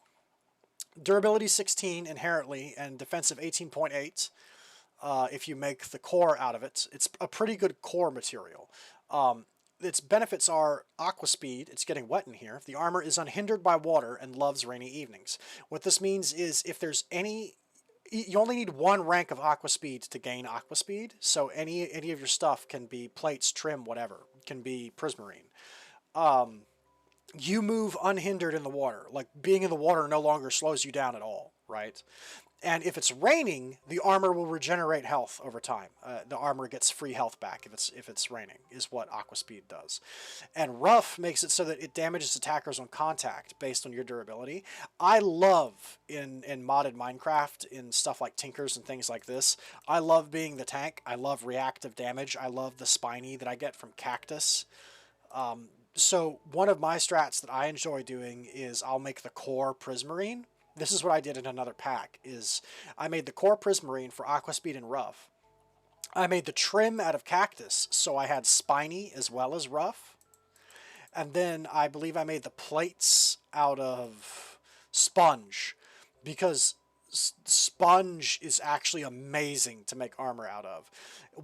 Durability 16 inherently, and defensive 18.8. If you make the core out of it. It's a pretty good core material. Its benefits are aqua speed. It's getting wet in here. The armor is unhindered by water and loves rainy evenings. What this means is if there's any... You only need 1 rank of aqua speed to gain aqua speed, so any of your stuff can be plates, trim, whatever. Can be prismarine. You move unhindered in the water. Like, being in the water no longer slows you down at all, right? And if it's raining, the armor will regenerate health over time. The armor gets free health back if it's raining, is what Aqua Speed does. And Rough makes it so that it damages attackers on contact based on your durability. I love, in modded Minecraft, in stuff like Tinkers and things like this, I love being the tank. I love reactive damage. I love the spiny that I get from Cactus. So one of my strats that I enjoy doing is I'll make the core Prismarine. This is what I did in another pack, is I made the core Prismarine for Aqua Speed and Rough. I made the trim out of Cactus, so I had Spiny as well as Rough. And then I believe I made the plates out of Sponge, because Sponge is actually amazing to make armor out of.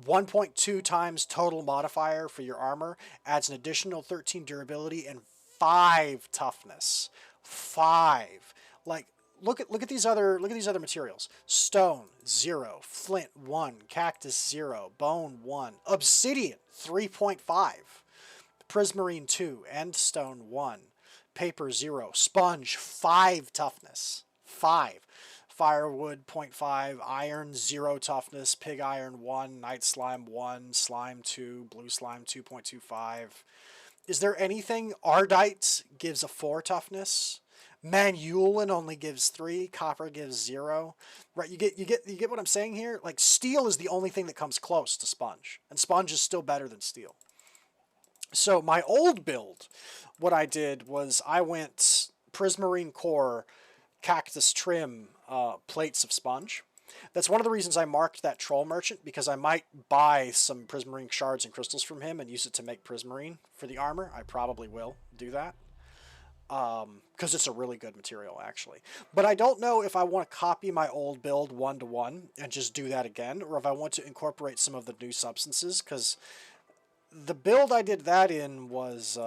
1.2 times total modifier for your armor, adds an additional 13 durability and 5 toughness. 5. Like, look at these other materials. Stone 0, flint 1, cactus 0, bone 1, obsidian 3.5, prismarine 2, and stone 1, paper 0, sponge 5 toughness, 5, firewood 0.5, iron 0 toughness, pig iron 1, night slime 1, slime 2, blue slime 2.25. Is there anything? Ardite gives a 4 toughness. Manulin only gives 3. Copper gives 0. Right? You get what I'm saying here? Like, steel is the only thing that comes close to sponge, and sponge is still better than steel. So my old build, what I did was I went prismarine core, cactus trim, plates of sponge. That's one of the reasons I marked that troll merchant, because I might buy some prismarine shards and crystals from him and use it to make prismarine for the armor. I probably will do that. Because it's a really good material, actually. But I don't know if I want to copy my old build 1-to-1 and just do that again, or if I want to incorporate some of the new substances, because the build I did that in was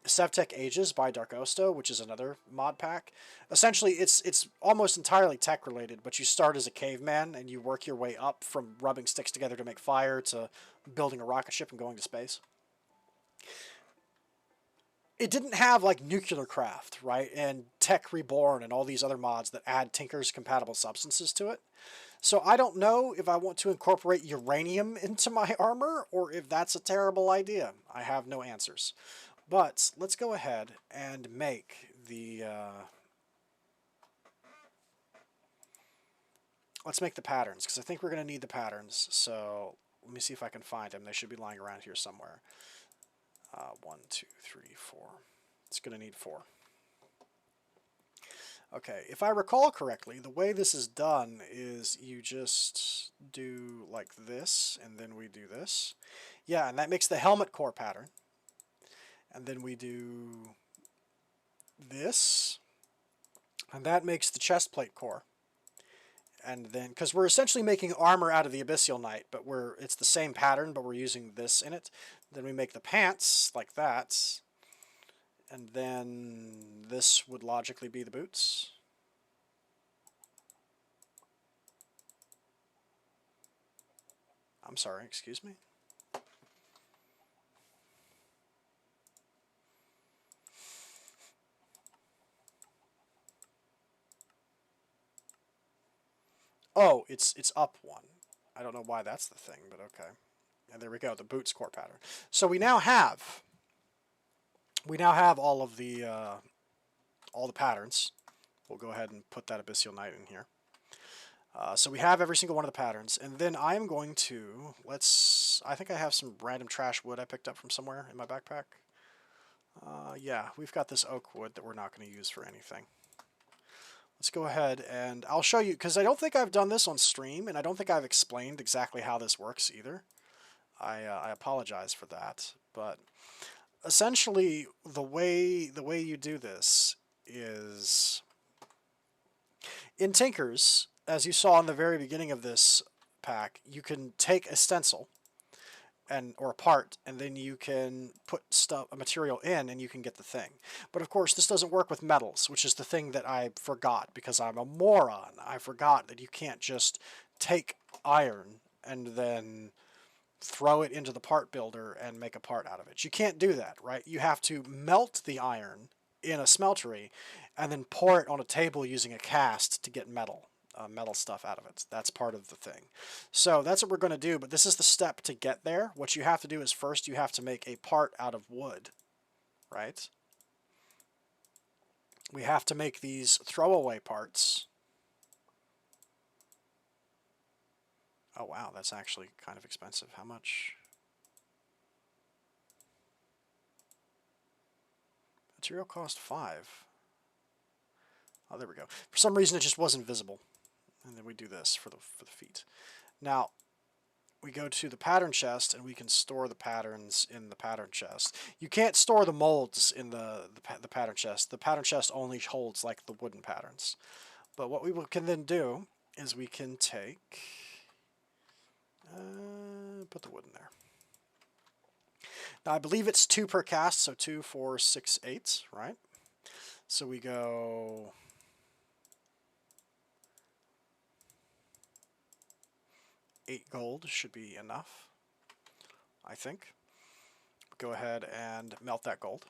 Sevtech Ages by Darkosto, which is another mod pack. Essentially, it's almost entirely tech related, but you start as a caveman and you work your way up from rubbing sticks together to make fire to building a rocket ship and going to space. It didn't have like Nuclear Craft, right, and Tech Reborn and all these other mods that add Tinker's compatible substances to it. So I don't know if I want to incorporate uranium into my armor, or if that's a terrible idea. I have no answers. But let's go ahead and make the... let's make the patterns, because I think we're going to need the patterns. So let me see if I can find them. They should be lying around here somewhere. 1, 2, 3, 4. It's going to need 4. Okay, if I recall correctly, the way this is done is you just do like this, and then we do this. Yeah, and that makes the helmet core pattern. And then we do this, and that makes the chest plate core. And then, because we're essentially making armor out of the Abyssal Knight, but it's the same pattern, but we're using this in it. Then we make the pants like that, and then this would logically be the boots. I'm sorry, excuse me. Oh, it's up one. I don't know why that's the thing, but okay. And there we go, the boots core pattern. So we now have all of the all the patterns. We'll go ahead and put that Abyssal Knight in here. So we have every single one of the patterns, and then I am going to, I think I have some random trash wood I picked up from somewhere in my backpack. Yeah, we've got this oak wood that we're not going to use for anything. Let's go ahead and I'll show you, because I don't think I've done this on stream, and I don't think I've explained exactly how this works either. I apologize for that, but essentially the way you do this is in Tinkers, as you saw in the very beginning of this pack, you can take a stencil or a part, and then you can put a material in, and you can get the thing. But of course, this doesn't work with metals, which is the thing that I forgot because I'm a moron. I forgot that you can't just take iron and then throw it into the part builder and make a part out of it. You can't do that, right? You have to melt the iron in a smeltery and then pour it on a table using a cast to get metal stuff out of it. That's part of the thing. So that's what we're going to do, but this is the step to get there. What you have to do is first you have to make a part out of wood, right? We have to make these throwaway parts. Oh wow, that's actually kind of expensive. How much? Material cost 5. Oh, there we go. For some reason it just wasn't visible. And then we do this for the feet. Now, we go to the pattern chest and we can store the patterns in the pattern chest. You can't store the molds in the pattern chest. The pattern chest only holds like the wooden patterns. But what we can then do is we can take, put the wood in there. Now I believe it's 2 per cast, so 2, 4, 6, 8, right? So we go 8 gold should be enough, I think. Go ahead and melt that gold.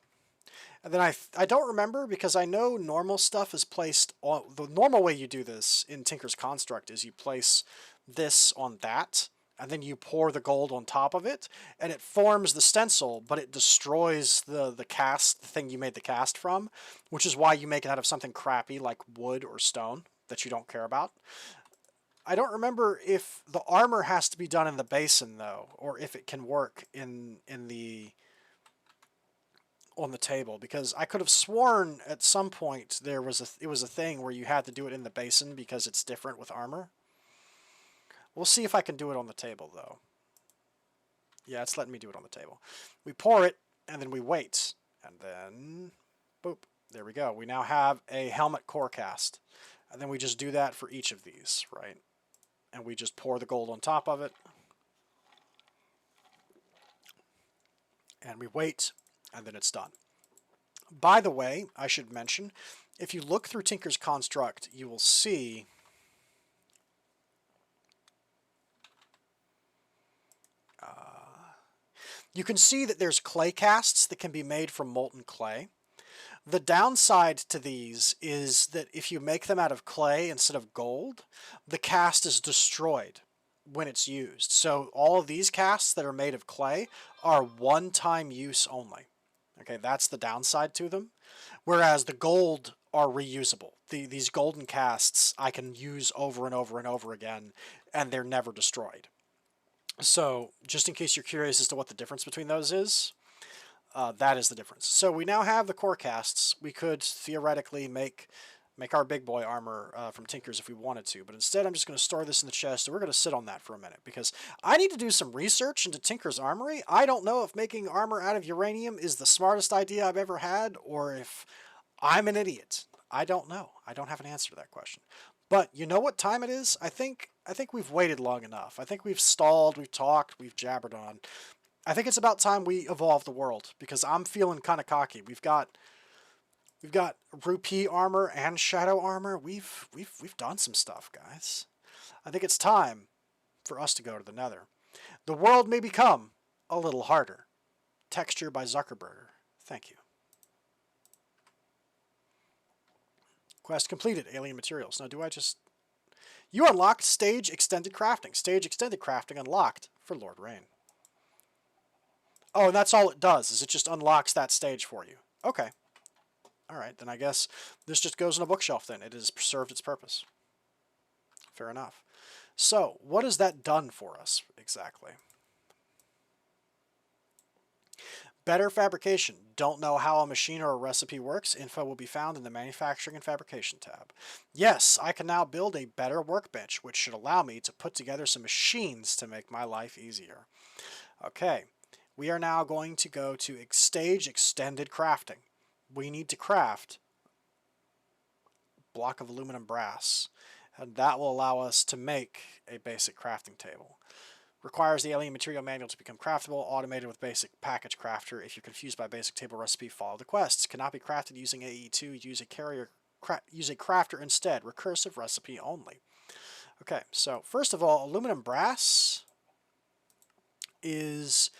And then I don't remember, because I know normal stuff is placed on, the normal way you do this in Tinker's Construct is you place this on that, and then you pour the gold on top of it, and it forms the stencil, but it destroys the cast, the thing you made the cast from, which is why you make it out of something crappy like wood or stone that you don't care about. I don't remember if the armor has to be done in the basin though, or if it can work on the table, because I could have sworn at some point it was a thing where you had to do it in the basin because it's different with armor. We'll see if I can do it on the table though. Yeah, it's letting me do it on the table. We pour it and then we wait, and then boop, there we go. We now have a helmet core cast, and then we just do that for each of these, right? And we just pour the gold on top of it, and we wait, and then it's done. By the way, I should mention, if you look through Tinker's Construct, you will see you can see that there's clay casts that can be made from molten clay. The downside to these is that if you make them out of clay instead of gold, the cast is destroyed when it's used. So all of these casts that are made of clay are one-time use only. Okay, that's the downside to them. Whereas the gold are reusable. These golden casts I can use over and over and over again, and they're never destroyed. So just in case you're curious as to what the difference between those is, that is the difference. So we now have the core casts. We could theoretically make our big boy armor from Tinker's if we wanted to, but instead I'm just going to store this in the chest, and we're going to sit on that for a minute, because I need to do some research into Tinker's Armory. I don't know if making armor out of uranium is the smartest idea I've ever had, or if I'm an idiot. I don't know. I don't have an answer to that question. But you know what time it is? I think we've waited long enough. I think we've stalled, we've talked, we've jabbered on. I think it's about time we evolve the world, because I'm feeling kind of cocky. We've got rupee armor and shadow armor. We've done some stuff, guys. I think it's time for us to go to the Nether. The world may become a little harder. Texture by Zuckerberger. Thank you. Quest completed. Alien materials. Now, do I just... You unlocked Stage Extended Crafting. Stage Extended Crafting unlocked for Lord Rain. Oh, and that's all it does, is it just unlocks that stage for you. Okay. Alright, then I guess this just goes in a bookshelf then. It has served its purpose. Fair enough. So, what has that done for us, exactly? Better fabrication. Don't know how a machine or a recipe works? Info will be found in the Manufacturing and Fabrication tab. Yes, I can now build a better workbench, which should allow me to put together some machines to make my life easier. Okay, we are now going to go to Stage Extended Crafting. We need to craft a block of aluminum brass, and that will allow us to make a basic crafting table. Requires the alien material manual to become craftable, automated with basic package crafter. If you're confused by basic table recipe, follow the quests. Cannot be crafted using AE2, use a crafter instead. Recursive recipe only. Okay, so first of all, aluminum brass is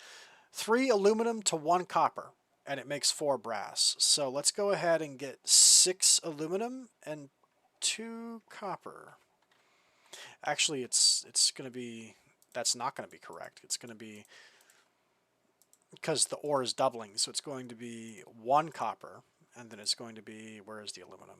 3 aluminum to 1 copper, and it makes 4 brass. So let's go ahead and get 6 aluminum and 2 copper. Actually, it's going to be... That's not going to be correct. It's going to be, because the ore is doubling, so it's going to be 1 copper, and then it's going to be, where is the aluminum?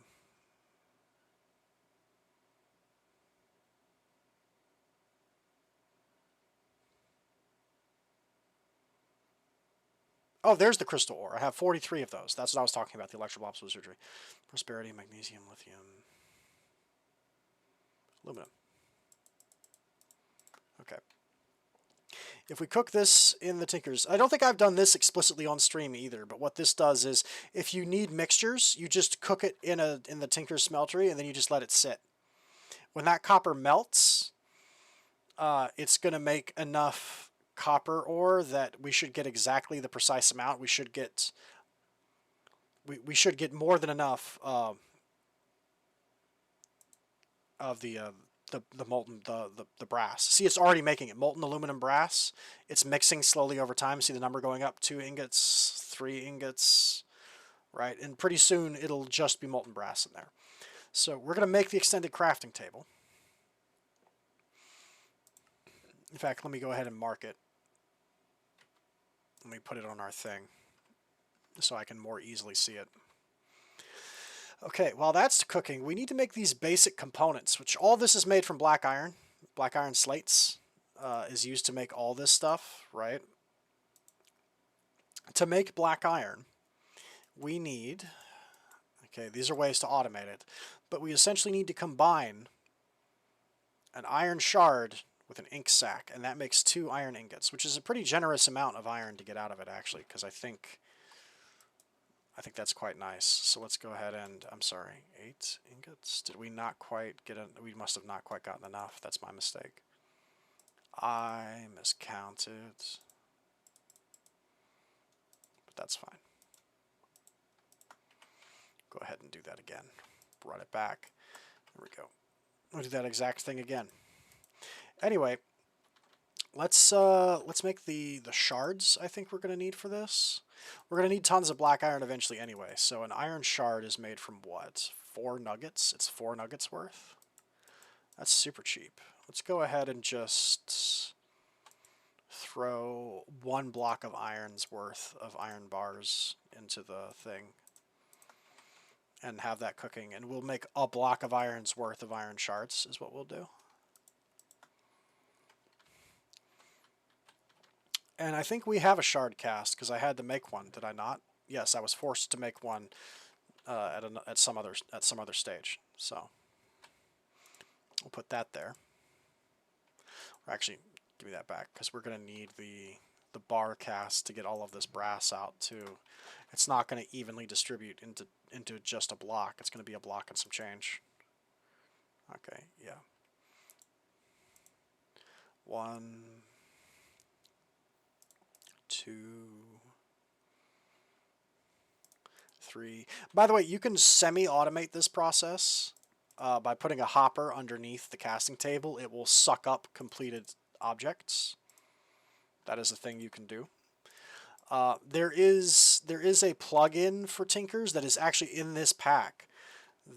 Oh, there's the crystal ore. I have 43 of those. That's what I was talking about, the electroblobs wizardry. Prosperity, magnesium, lithium, aluminum. Okay. If we cook this in the Tinkers, I don't think I've done this explicitly on stream either, but what this does is, if you need mixtures, you just cook it in the Tinker's smeltery, and then you just let it sit. When that copper melts, it's going to make enough copper ore that we should get exactly the precise amount. We should get more than enough of the molten the brass. See, it's already making it molten aluminum brass. It's mixing slowly over time. See the number going up: 2 ingots, 3 ingots, right? And pretty soon it'll just be molten brass in there. So we're going to make the extended crafting table. In fact, let me go ahead and mark it. Let me put it on our thing so I can more easily see it. Okay, while that's cooking, we need to make these basic components, which all this is made from black iron. Black iron slates is used to make all this stuff, right? To make black iron, we need, okay, these are ways to automate it, but we essentially need to combine an iron shard with an ink sac, and that makes 2 iron ingots, which is a pretty generous amount of iron to get out of it, actually, because I think that's quite nice. So let's go ahead and, I'm sorry, 8 ingots? Did we not quite get it? We must have not quite gotten enough. That's my mistake. I miscounted. But that's fine. Go ahead and do that again. Run it back. There we go. We'll do that exact thing again. Anyway, let's make the shards I think we're going to need for this. We're going to need tons of black iron eventually anyway, so an iron shard is made from what? 4 nuggets? It's 4 nuggets worth? That's super cheap. Let's go ahead and just throw 1 block of iron's worth of iron bars into the thing and have that cooking, and we'll make a block of iron's worth of iron shards is what we'll do. And I think we have a shard cast because I had to make one. Did I not? Yes, I was forced to make one at some other stage. So we'll put that there. Or actually, give me that back because we're going to need the bar cast to get all of this brass out too. It's not going to evenly distribute into just a block. It's going to be a block and some change. Okay, yeah. 1, 2, 3. By the way, you can semi-automate this process by putting a hopper underneath the casting table. It will suck up completed objects. That is a thing you can do. There is a plugin for Tinkers that is actually in this pack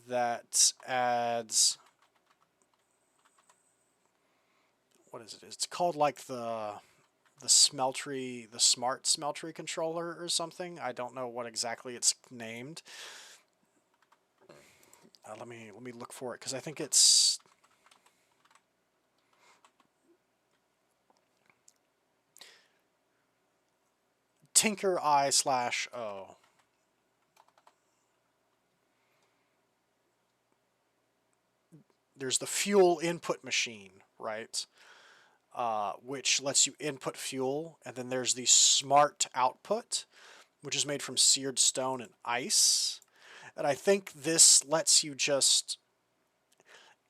that adds what is it? It's called like the smeltery, the smart smeltery controller or something. I don't know what exactly it's named. Let me look for it because I think it's Tinker I/O. There's the fuel input machine, right? Which lets you input fuel, and then there's the smart output, which is made from seared stone and ice. And I think this lets you just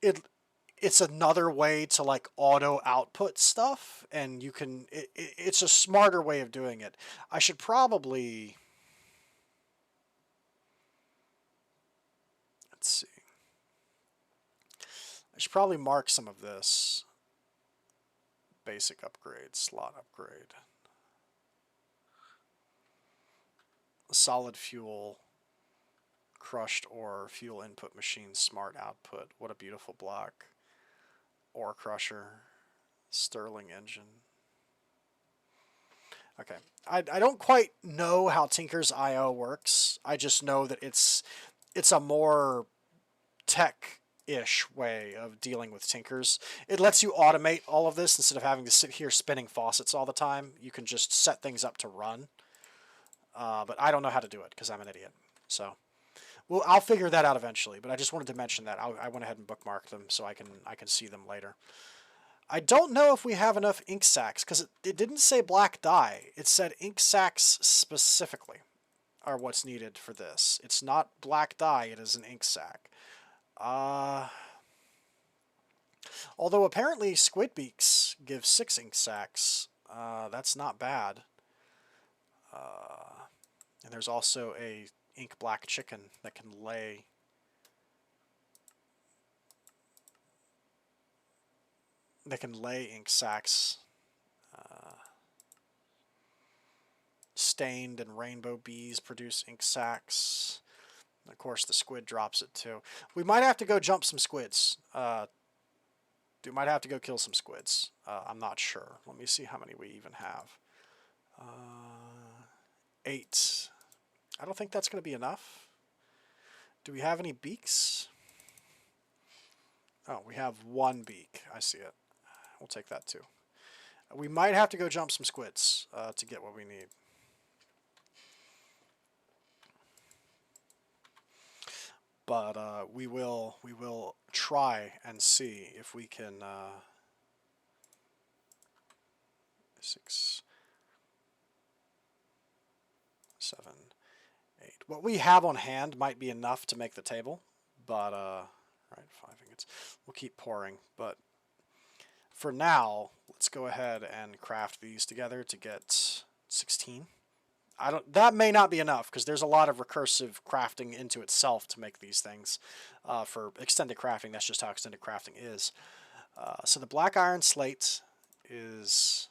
it's another way to like auto output stuff, and you can it's a smarter way of doing it. I should probably, let's see. I should probably mark some of this. Basic upgrade, slot upgrade. Solid fuel, crushed ore, fuel input machine, smart output. What a beautiful block. Ore crusher, Sterling engine. Okay, I don't quite know how Tinker's I/O works. I just know that it's a more tech-ish way of dealing with Tinkers. It lets you automate all of this instead of having to sit here spinning faucets all the time. You can just set things up to run. But I don't know how to do it because I'm an idiot. So, well, I'll figure that out eventually. But I just wanted to mention that. I went ahead and bookmarked them so I can see them later. I don't know if we have enough ink sacs because it didn't say black dye. It said ink sacs specifically are what's needed for this. It's not black dye. It is an ink sac. Although apparently squid beaks give 6 ink sacs. That's not bad. And there's also a ink black chicken that can lay ink sacs. Stained and rainbow bees produce ink sacs. And of course, the squid drops it too. We might have to go jump some squids. We might have to go kill some squids. I'm not sure. Let me see how many we even have. 8. I don't think that's going to be enough. Do we have any beaks? Oh, we have 1 beak. I see it. We'll take that too. We might have to go jump some squids to get what we need. But we will try and see if we can 6, 7, 8. What we have on hand might be enough to make the table, but right, 5 ingots. We'll keep pouring, but for now, let's go ahead and craft these together to get 16. That may not be enough because there's a lot of recursive crafting into itself to make these things. For extended crafting, that's just how extended crafting is. So the black iron slate is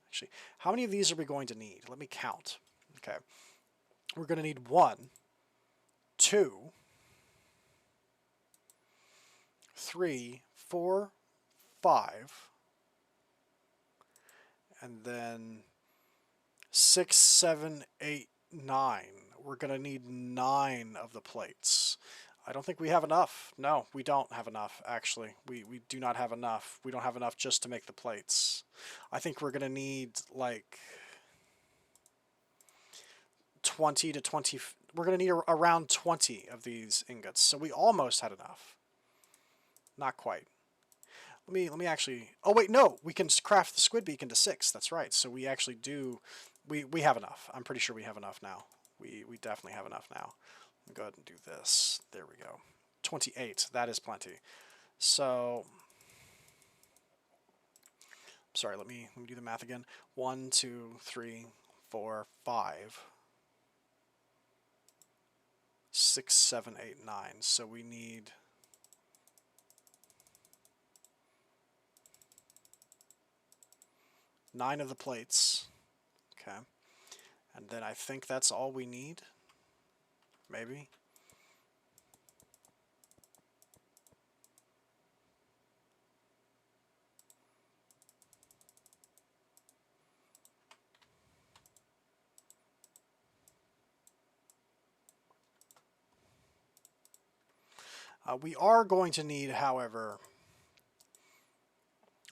actually, how many of these are we going to need? Let me count. Okay, we're going to need 1, 2, 3, 4, 5, and then 6, 7, 8, 9. We're going to need 9 of the plates. I don't think we have enough. No, we don't have enough, actually. We do not have enough. We don't have enough just to make the plates. I think we're going to need, like, 20 to 20... We're going to need around 20 of these ingots. So we almost had enough. Not quite. Let me actually... Oh, wait, no! We can craft the squid beak into 6. That's right. So we actually do... We have enough. I'm pretty sure we have enough now. We definitely have enough now. Let me go ahead and do this. There we go. 28. That is plenty. So... Sorry, let me do the math again. 1, 2, 3, 4, 5... 6, 7, 8, 9. So we need... 9 of the plates. Okay. And then I think that's all we need. Maybe. We are going to need, however,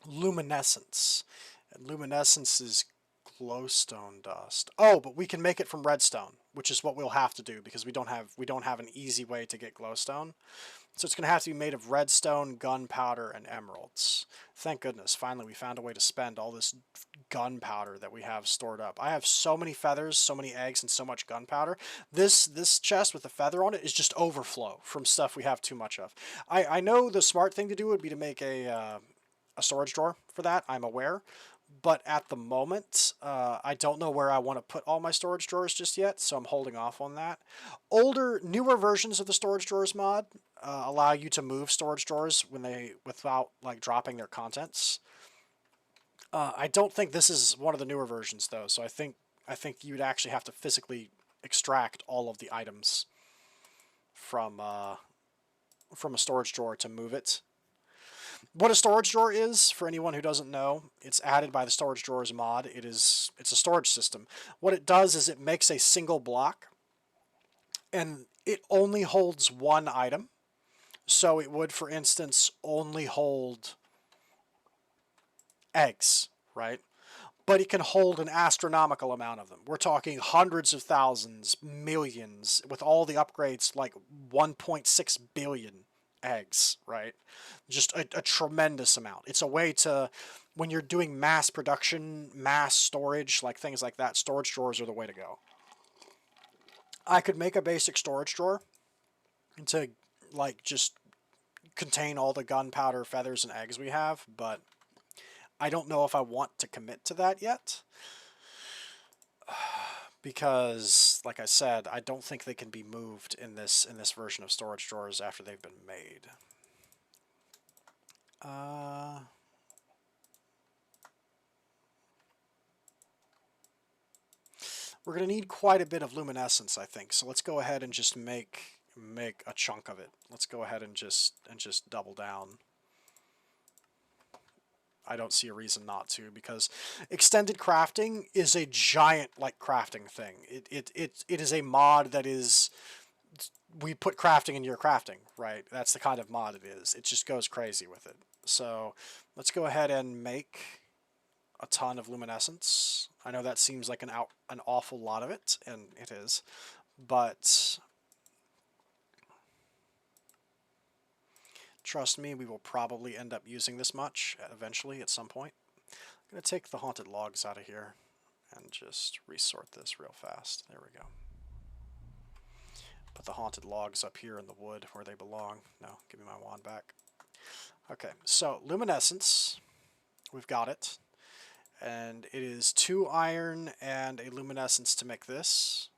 luminescence. And luminescence is glowstone dust. Oh, but we can make it from redstone, which is what we'll have to do because we don't have an easy way to get glowstone. So it's going to have to be made of redstone, gunpowder, and emeralds. Thank goodness, finally we found a way to spend all this gunpowder that we have stored up. I have so many feathers, so many eggs, and so much gunpowder. This chest with the feather on it is just overflow from stuff we have too much of. I know the smart thing to do would be to make a storage drawer for that, I'm aware. But at the moment, I don't know where I want to put all my storage drawers just yet, so I'm holding off on that. Newer versions of the storage drawers mod allow you to move storage drawers without like dropping their contents. I don't think this is one of the newer versions though, so I think you'd actually have to physically extract all of the items from a storage drawer to move it. What a storage drawer is, for anyone who doesn't know, it's added by the storage drawers mod. It's a storage system. What it does is it makes a single block, and it only holds one item. So it would, for instance, only hold eggs, right? But it can hold an astronomical amount of them. We're talking hundreds of thousands, millions, with all the upgrades, like 1.6 billion eggs, right? Just a tremendous amount. It's a way to, when you're doing mass production, mass storage, like things like that, storage drawers are the way to go. I could make a basic storage drawer to like just contain all the gunpowder, feathers, and eggs we have, but I don't know if I want to commit to that yet. Because, like I said, I don't think they can be moved in this version of storage drawers after they've been made. We're going to need quite a bit of luminescence, I think. So let's go ahead and just make a chunk of it. Let's go ahead and just double down. I don't see a reason not to, because extended crafting is a giant like crafting thing. It is a mod that is, we put crafting in your crafting, right? That's the kind of mod it is. It just goes crazy with it. So let's go ahead and make a ton of luminescence. I know that seems like an awful lot of it, and it is, but trust me, we will probably end up using this much eventually at some point. I'm going to take the haunted logs out of here and just resort this real fast. There we go. Put the haunted logs up here in the wood where they belong. No, give me my wand back. Okay, so luminescence, we've got it. And it is 2 iron and a luminescence to make this.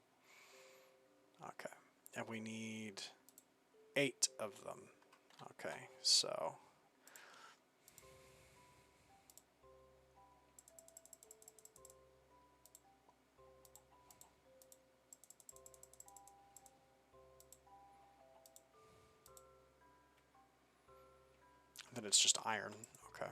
Okay, and we need 8 of them. Okay, so then it's just iron. Okay.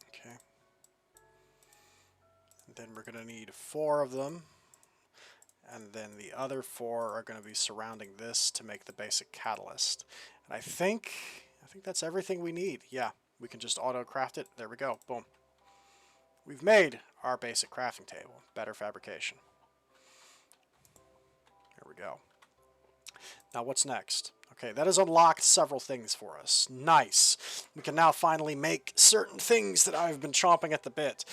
Okay. And then we're going to need 4 of them. And then the other 4 are going to be surrounding this to make the basic catalyst. And I think that's everything we need. Yeah, we can just auto craft it. There we go. Boom. We've made our basic crafting table. Better fabrication. There we go. Now what's next? Okay, that has unlocked several things for us. Nice. We can now finally make certain things that I've been chomping at the bit.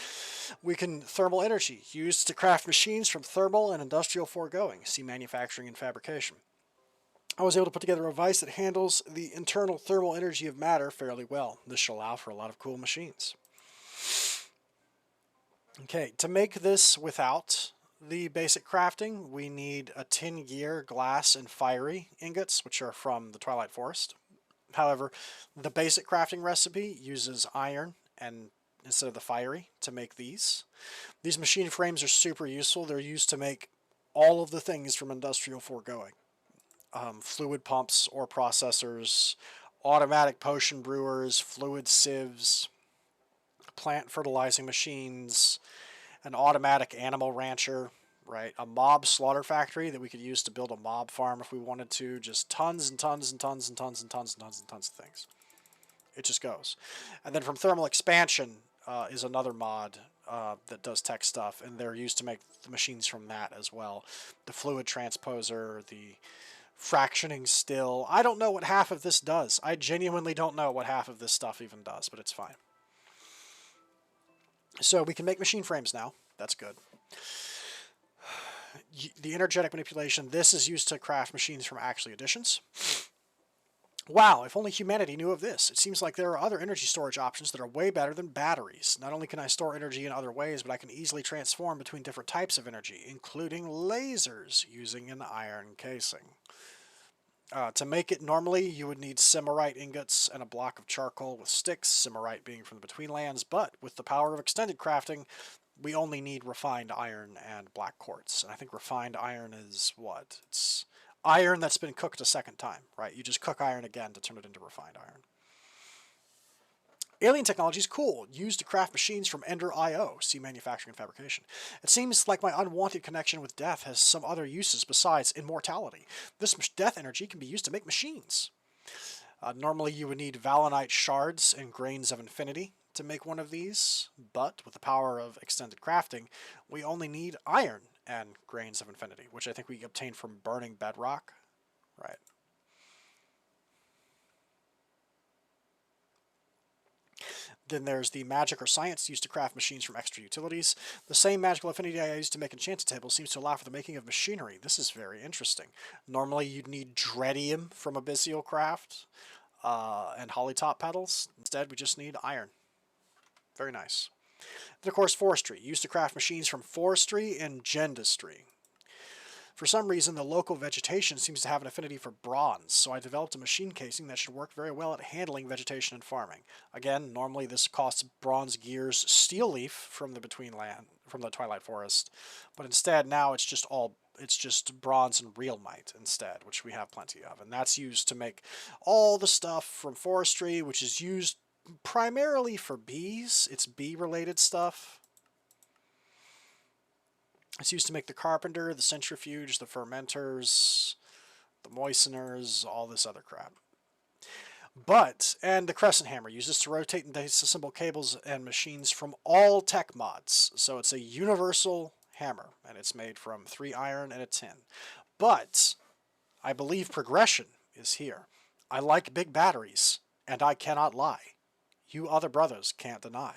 We can thermal energy, used to craft machines from thermal and industrial foregoing. See manufacturing and fabrication. I was able to put together a device that handles the internal thermal energy of matter fairly well. This should allow for a lot of cool machines. Okay, to make this without the basic crafting, we need a tin gear, glass, and fiery ingots, which are from the Twilight Forest. However, the basic crafting recipe uses iron and instead of the fiery to make these. These machine frames are super useful. They're used to make all of the things from Industrial foregoing. Fluid pumps, ore processors, automatic potion brewers, fluid sieves, plant fertilizing machines, an automatic animal rancher, right? A mob slaughter factory that we could use to build a mob farm if we wanted to. Just tons and tons and tons and tons and tons and tons and tons of things. It just goes. And then from thermal expansion is another mod that does tech stuff, and they're used to make the machines from that as well. The fluid transposer, the fractioning still. I don't know what half of this does. I genuinely don't know what half of this stuff even does, but it's fine. So we can make machine frames now. That's good. The energetic manipulation, this is used to craft machines from actually additions. Wow, if only humanity knew of this. It seems like there are other energy storage options that are way better than batteries. Not only can I store energy in other ways, but I can easily transform between different types of energy, including lasers, using an iron casing. To make it normally, you would need Symarite ingots and a block of charcoal with sticks, Symarite being from the Betweenlands, but with the power of extended crafting, we only need refined iron and black quartz. And I think refined iron is what? It's iron that's been cooked a second time, right? You just cook iron again to turn it into refined iron. Alien technology is cool, used to craft machines from Ender IO, see manufacturing and fabrication. It seems like my unwanted connection with death has some other uses besides immortality. This death energy can be used to make machines. Normally you would need Valinite shards and grains of infinity to make one of these, but with the power of extended crafting, we only need iron and grains of infinity, which I think we obtain from burning bedrock, right? Then there's the magic or science used to craft machines from extra utilities. The same magical affinity I used to make enchanted tables seems to allow for the making of machinery. This is very interesting. Normally you'd need dreadium from Abyssial Craft and hollytop petals. Instead we just need iron. Very nice. Then of course forestry, used to craft machines from forestry and gendistry. For some reason, the local vegetation seems to have an affinity for bronze, so I developed a machine casing that should work very well at handling vegetation and farming. Again, normally this costs bronze gears steel leaf from the Twilight Forest, but instead now it's just bronze and realmite instead, which we have plenty of, and that's used to make all the stuff from forestry, which is used primarily for bees. It's bee-related stuff. It's used to make the carpenter, the centrifuge, the fermenters, the moisteners, all this other crap. And the crescent hammer uses to rotate and disassemble cables and machines from all tech mods. So it's a universal hammer, and it's made from 3 iron and a tin. But I believe progression is here. I like big batteries, and I cannot lie. You other brothers can't deny.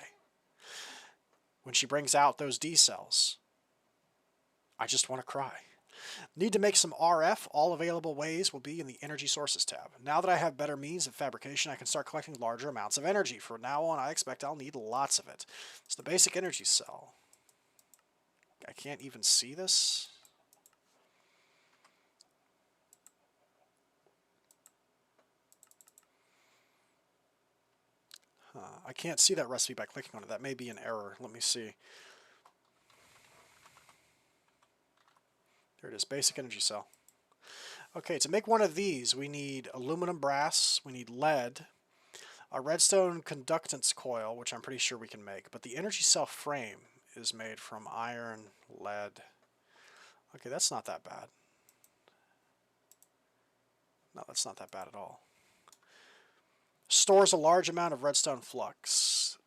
When she brings out those D cells, I just want to cry. Need to make some RF. All available ways will be in the Energy Sources tab. Now that I have better means of fabrication, I can start collecting larger amounts of energy. From now on, I expect I'll need lots of it. It's the basic energy cell. I can't even see this. I can't see that recipe by clicking on it. That may be an error. Let me see. There it is, basic energy cell. Okay, to make one of these, we need aluminum brass, we need lead, a redstone conductance coil, which I'm pretty sure we can make, but the energy cell frame is made from iron, lead. Okay, that's not that bad. No, that's not that bad at all. Stores a large amount of redstone flux.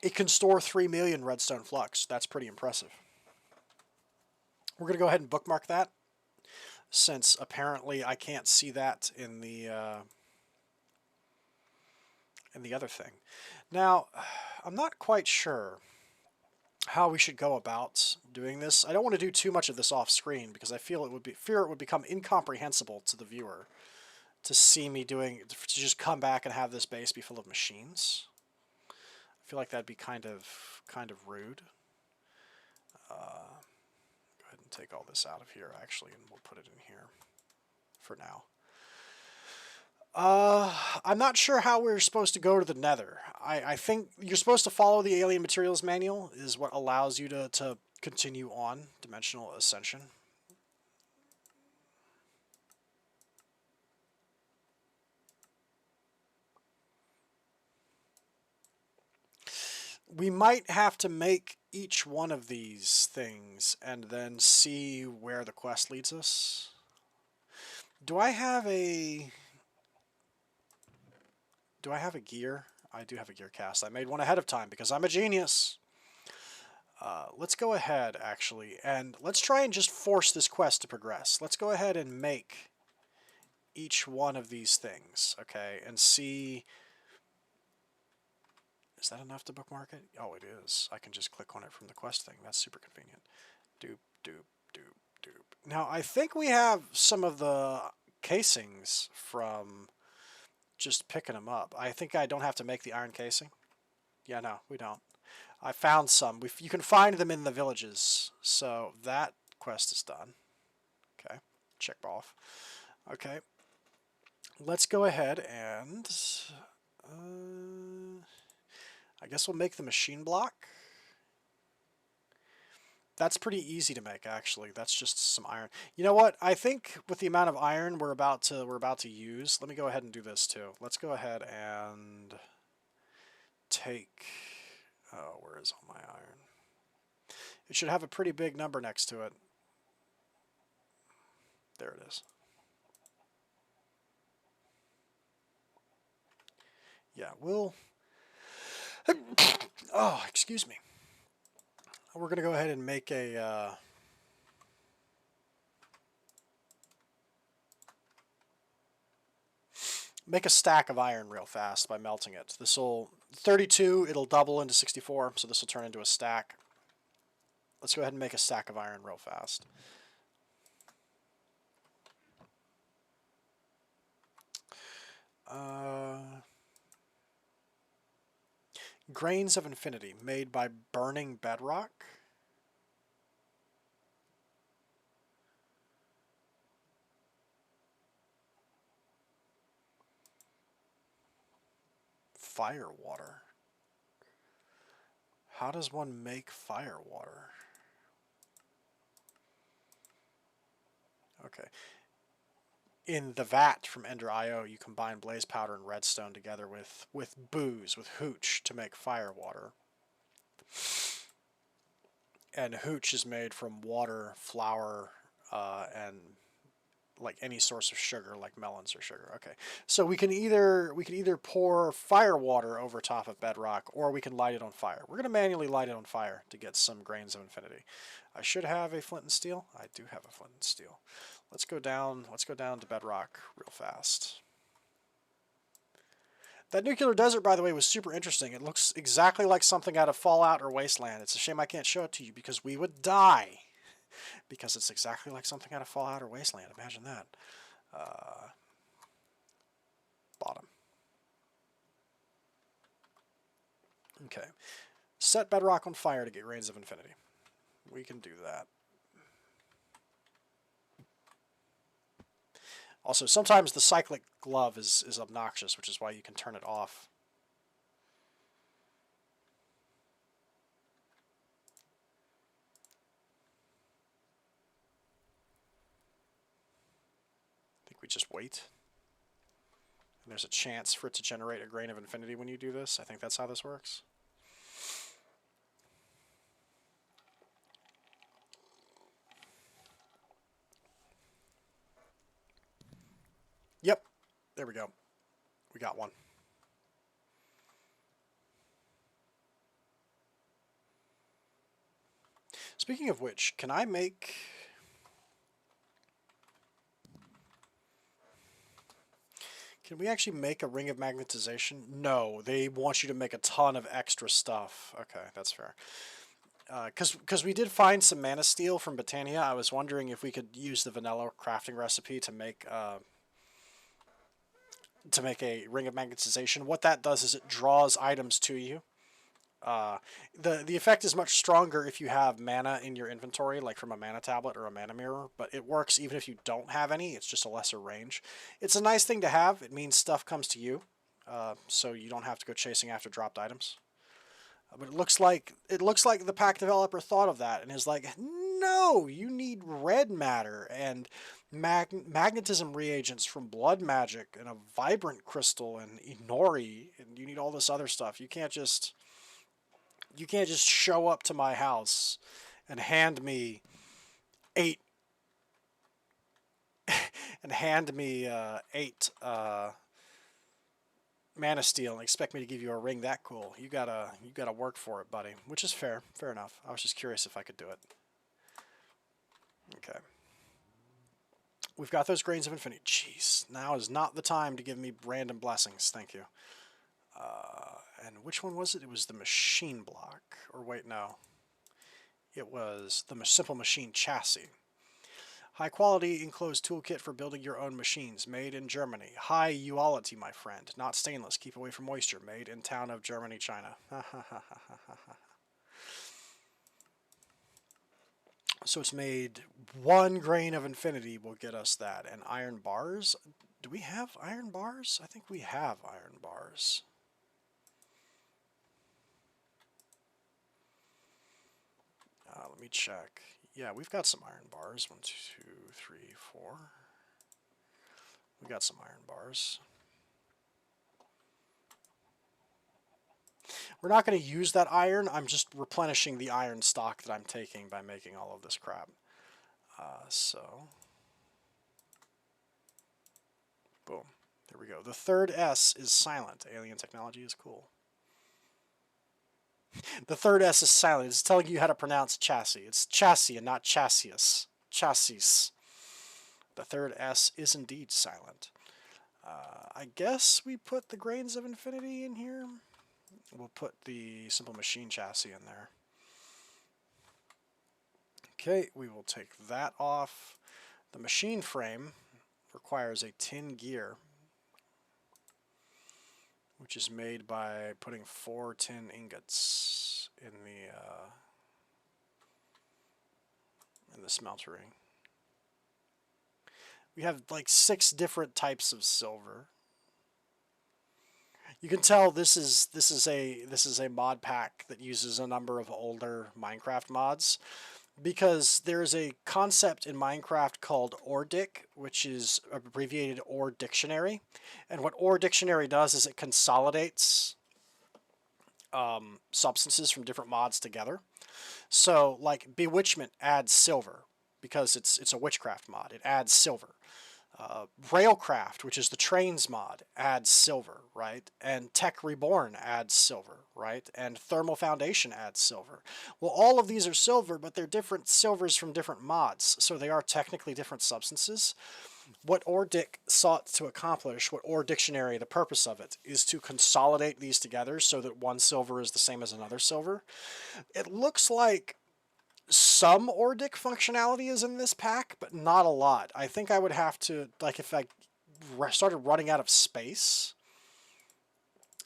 It can store 3 million redstone flux. That's pretty impressive. We're going to go ahead and bookmark that, since apparently I can't see that in the other thing. Now, I'm not quite sure how we should go about doing this. I don't want to do too much of this off screen because I fear it would become incomprehensible to the viewer to see me to just come back and have this base be full of machines. I feel like that'd be kind of rude. Go ahead and take all this out of here actually, and we'll put it in here for now. I'm not sure how we're supposed to go to the Nether. I think you're supposed to follow the Alien Materials Manual is what allows you to continue on Dimensional Ascension. We might have to make each one of these things and then see where the quest leads us. Do I have a gear? I do have a gear cast. I made one ahead of time because I'm a genius. Let's go ahead, actually, and let's try and just force this quest to progress. Let's go ahead and make each one of these things, okay, and see... Is that enough to bookmark it? Oh, it is. I can just click on it from the quest thing. That's super convenient. Doop, doop, doop, doop. Now, I think we have some of the casings from just picking them up. I think I don't have to make the iron casing. Yeah, no, we don't. I found some. You can find them in the villages. So that quest is done. Okay, check off. Okay, let's go ahead and... I guess we'll make the machine block. That's pretty easy to make, actually. That's just some iron. You know what? I think with the amount of iron we're about to use, let me go ahead and do this too. Let's go ahead and take... Oh, where is all my iron? It should have a pretty big number next to it. There it is. Yeah, we'll... Oh, excuse me. We're going to go ahead and make a... make a stack of iron real fast by melting it. This will... 32, it'll double into 64, so this will turn into a stack. Let's go ahead and make a stack of iron real fast. Grains of Infinity, made by burning bedrock. Fire water. How does one make fire water? Okay. In the vat from Ender IO, you combine blaze powder and redstone together with booze, with hooch, to make fire water. And hooch is made from water, flour, and like any source of sugar, like melons or sugar. Okay, so we can either pour fire water over top of bedrock, or we can light it on fire. We're going to manually light it on fire to get some grains of infinity. I should have a flint and steel. I do have a flint and steel. Let's go down to bedrock real fast. That nuclear desert, by the way, was super interesting. It looks exactly like something out of Fallout or Wasteland. It's a shame I can't show it to you because we would die. Because it's exactly like something out of Fallout or Wasteland. Imagine that. Bottom. Okay. Set bedrock on fire to get grains of infinity. We can do that. Also, sometimes the cyclic glove is obnoxious, which is why you can turn it off. I think we just wait. And there's a chance for it to generate a grain of infinity when you do this. I think that's how this works. Yep. There we go. We got one. Speaking of which, can I make... Can we actually make a ring of magnetization? No, they want you to make a ton of extra stuff. Okay, that's fair. Because we did find some mana steel from Botania. I was wondering if we could use the vanilla crafting recipe to make a ring of magnetization. What that does is it draws items to you. The effect is much stronger if you have mana in your inventory, like from a mana tablet or a mana mirror, but it works even if you don't have any. It's just a lesser range. It's a nice thing to have. It means stuff comes to you, so you don't have to go chasing after dropped items. But it looks like the pack developer thought of that and is like, no, you need red matter and magnetism reagents from blood magic and a vibrant crystal and Inori, and you need all this other stuff. You can't just show up to my house and hand me 8 mana steel and expect me to give you a ring that cool. You gotta work for it, buddy. Which is fair enough. I was just curious if I could do it. Okay. We've got those grains of infinity. Jeez, now is not the time to give me random blessings. Thank you. And which one was it? It was the machine block. Or wait, no. It was the simple machine chassis. High quality enclosed toolkit for building your own machines. Made in Germany. High uality, my friend. Not stainless. Keep away from moisture. Made in town of Germany, China. So it's made 1 grain of infinity will get us that. And iron bars? Do we have iron bars? I think we have iron bars. Let me check. Yeah, we've got some iron bars. 1, 2, 3, 4. We got some iron bars. We're not going to use that iron. I'm just replenishing the iron stock that I'm taking by making all of this crap. So, boom. There we go. The third S is silent. Alien technology is cool. The third S is silent. It's telling you how to pronounce chassis. It's chassis and not chassis. Chassis. The third S is indeed silent. I guess we put the grains of infinity in here. We'll put the simple machine chassis in there. Okay, we will take that off. The machine frame requires a tin gear, which is made by putting 4 tin ingots in the smeltering. We have like 6 different types of silver. You can tell this is a mod pack that uses a number of older Minecraft mods, because there's a concept in Minecraft called oredic, which is abbreviated Ore Dictionary. And what Ore Dictionary does is it consolidates substances from different mods together. So, like, Bewitchment adds silver, because it's a witchcraft mod. It adds silver. Railcraft, which is the trains mod, adds silver, right? And Tech Reborn adds silver, right? And Thermal Foundation adds silver. Well, all of these are silver, but they're different silvers from different mods, so they are technically different substances. What oredic sought to accomplish, what Ore Dictionary, the purpose of it, is to consolidate these together so that one silver is the same as another silver. It looks like some oredic functionality is in this pack, but not a lot. I think I would have to, like, if I started running out of space,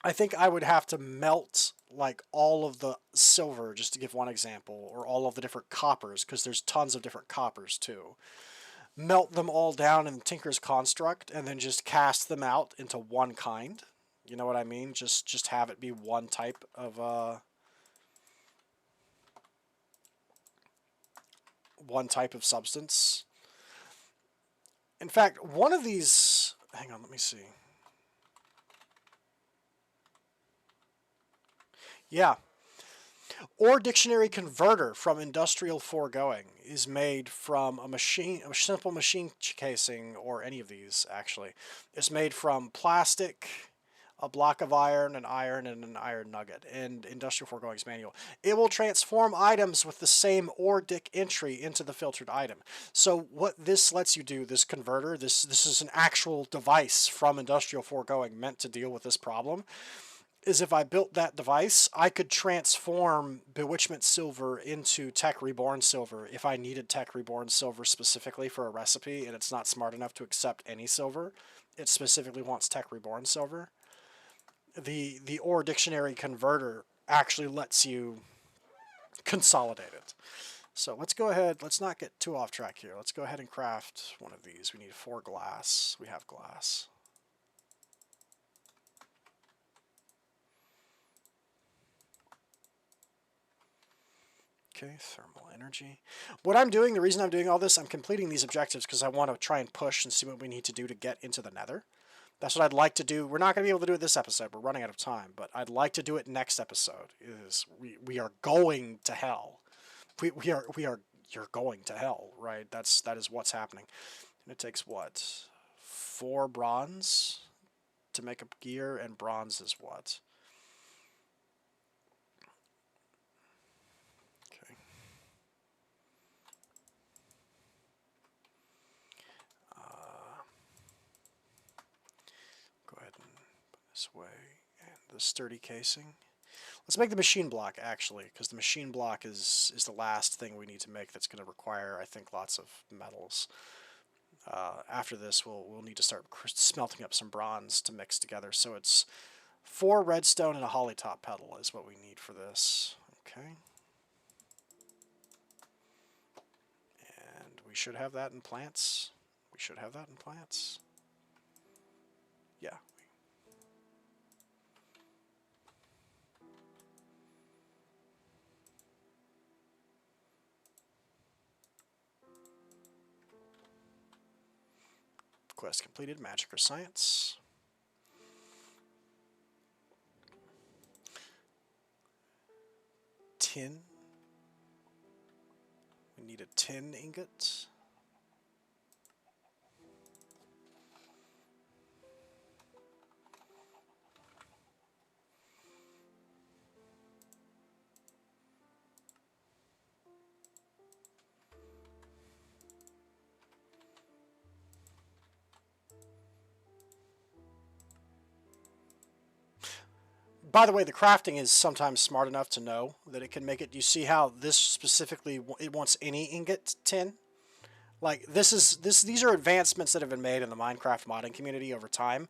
I think I would have to melt, like, all of the silver, just to give one example, or all of the different coppers, because there's tons of different coppers, too. Melt them all down in Tinker's Construct, and then just cast them out into one kind. You know what I mean? Just have it be one type of, substance. In fact, one of these... Hang on, let me see. Yeah. Ore Dictionary Converter from Industrial Foregoing is made from a simple machine casing, or any of these, actually. It's made from plastic, a block of iron, and an iron nugget, and Industrial Foregoing's manual. It will transform items with the same oredic entry into the filtered item. So what this lets you do, this converter, this is an actual device from Industrial Foregoing meant to deal with this problem, is if I built that device, I could transform Bewitchment Silver into Tech Reborn Silver if I needed Tech Reborn Silver specifically for a recipe, and it's not smart enough to accept any silver. It specifically wants Tech Reborn Silver. The Ore Dictionary Converter actually lets you consolidate it. So let's go ahead, let's not get too off track here. Let's go ahead and craft one of these. We need 4 glass. We have glass. Okay, thermal energy. What I'm doing, the reason I'm doing all this, I'm completing these objectives because I want to try and push and see what we need to do to get into the Nether. That's what I'd like to do. We're not going to be able to do it this episode. We're running out of time, but I'd like to do it next episode. We are going to hell. You're going to hell, right? That is what's happening. And it takes what? 4 bronze to make up gear, and bronze is what? Okay. Go ahead and put this way, and the sturdy casing. Let's make the machine block, actually, because the machine block is the last thing we need to make that's going to require, I think, lots of metals. After this, we'll need to start smelting up some bronze to mix together. So it's 4 redstone and a holly top petal is what we need for this. Okay. And we should have that in plants. We should have that in plants. Yeah. Quest completed, magic or science. Tin. We need a tin ingot. By the way, the crafting is sometimes smart enough to know that it can make it. You see how this specifically, it wants any ingot tin? Like these are advancements that have been made in the Minecraft modding community over time.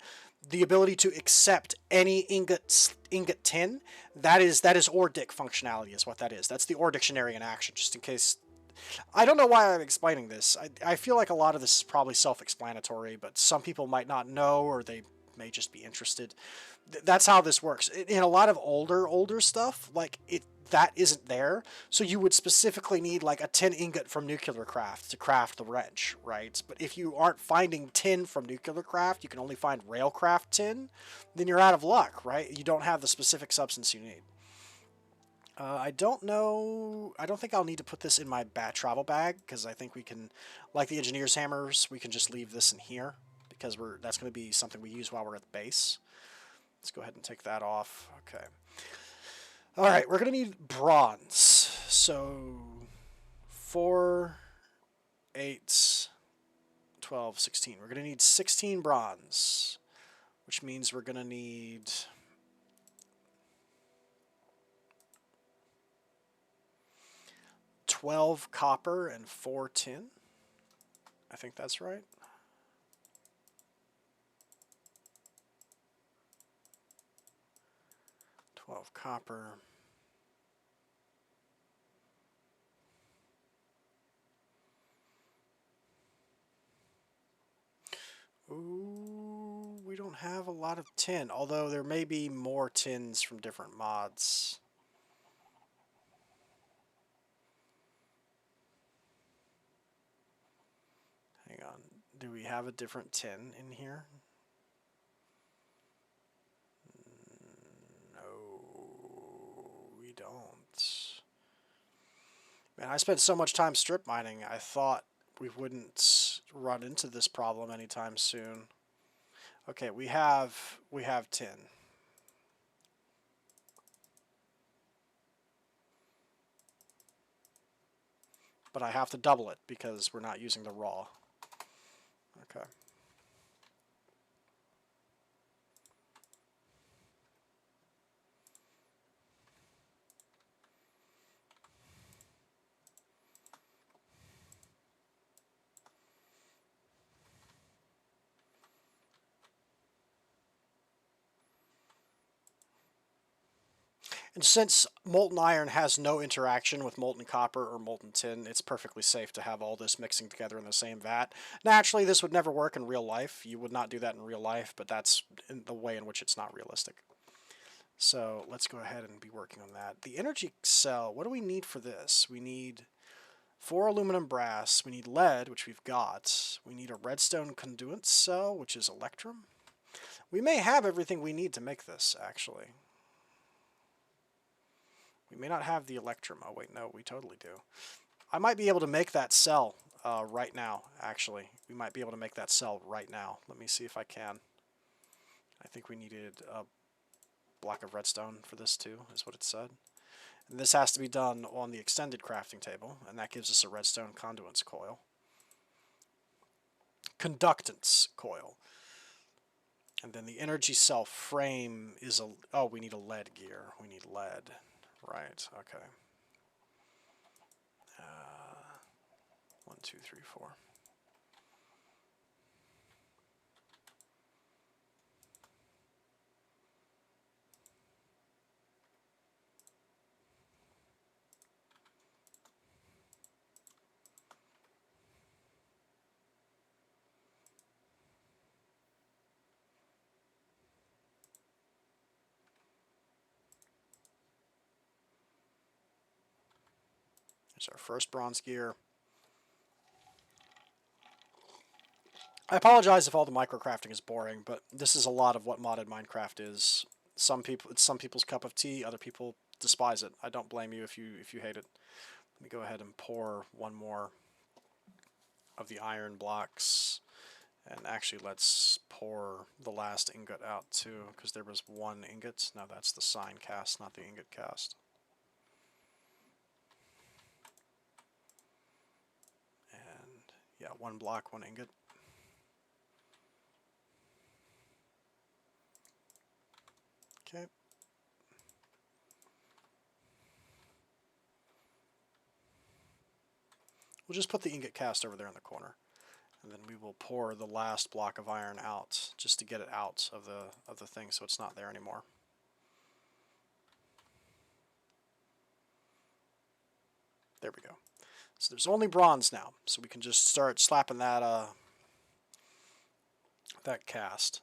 The ability to accept any ingot tin, that is oredic functionality is what that is. That's the Ore Dictionary in action, just in case. I don't know why I'm explaining this. I feel like a lot of this is probably self-explanatory, but some people might not know, or they may just be interested. That's how this works. In a lot of older stuff, like that isn't there. So you would specifically need like a tin ingot from nuclear craft to craft the wrench, right? But if you aren't finding tin from nuclear craft, you can only find railcraft tin, then you're out of luck, right? You don't have the specific substance you need. I don't know. I don't think I'll need to put this in my travel bag because I think we can, like the engineer's hammers, we can just leave this in here because that's going to be something we use while we're at the base. Let's go ahead and take that off. Okay. All right, we're going to need bronze. So 4, 8, 12, 16. We're going to need 16 bronze, which means we're going to need 12 copper and 4 tin. I think that's right. Copper. Ooh, we don't have a lot of tin, although there may be more tins from different mods. Hang on. Do we have a different tin in here? Man, I spent so much time strip mining, I thought we wouldn't run into this problem anytime soon. Okay, we have tin. But I have to double it because we're not using the raw. Okay. And since molten iron has no interaction with molten copper or molten tin, it's perfectly safe to have all this mixing together in the same vat. Naturally, this would never work in real life. You would not do that in real life, but that's in the way in which it's not realistic. So let's go ahead and be working on that. The energy cell, what do we need for this? We need 4 aluminum brass. We need lead, which we've got. We need a redstone conduit cell, which is electrum. We may have everything we need to make this, actually. We may not have the electrum. Oh, wait, no, we totally do. I might be able to make that cell right now, actually. We might be able to make that cell right now. Let me see if I can. I think we needed a block of redstone for this, too, is what it said. And this has to be done on the extended crafting table, and that gives us a redstone conduits coil. Conductance coil. And then the energy cell frame is a... Oh, we need a lead gear. We need lead. Right, okay. 1, 2, 3, 4. There's our first bronze gear. I apologize if all the microcrafting is boring, but this is a lot of what modded Minecraft is. It's some people's cup of tea, other people despise it. I don't blame you if you hate it. Let me go ahead and pour one more of the iron blocks. And actually, let's pour the last ingot out too, because there was 1 ingot. No, that's the sign cast, not the ingot cast. And yeah, 1 block, 1 ingot. Okay. We'll just put the ingot cast over there in the corner. And then we will pour the last block of iron out, just to get it out of the thing so it's not there anymore. There we go. So there's only bronze now, so we can just start slapping that that cast.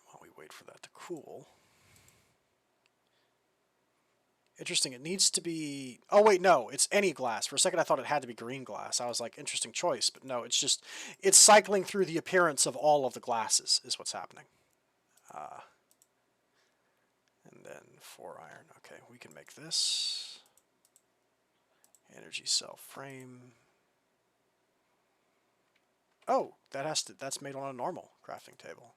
While we wait for that to cool. Interesting, it needs to be... Oh, wait, no, it's any glass. For a second, I thought it had to be green glass. I was like, interesting choice, but no, it's just... It's cycling through the appearance of all of the glasses is what's happening. And then 4 iron. Okay, we can make this. Energy cell frame. Oh, that's made on a normal crafting table.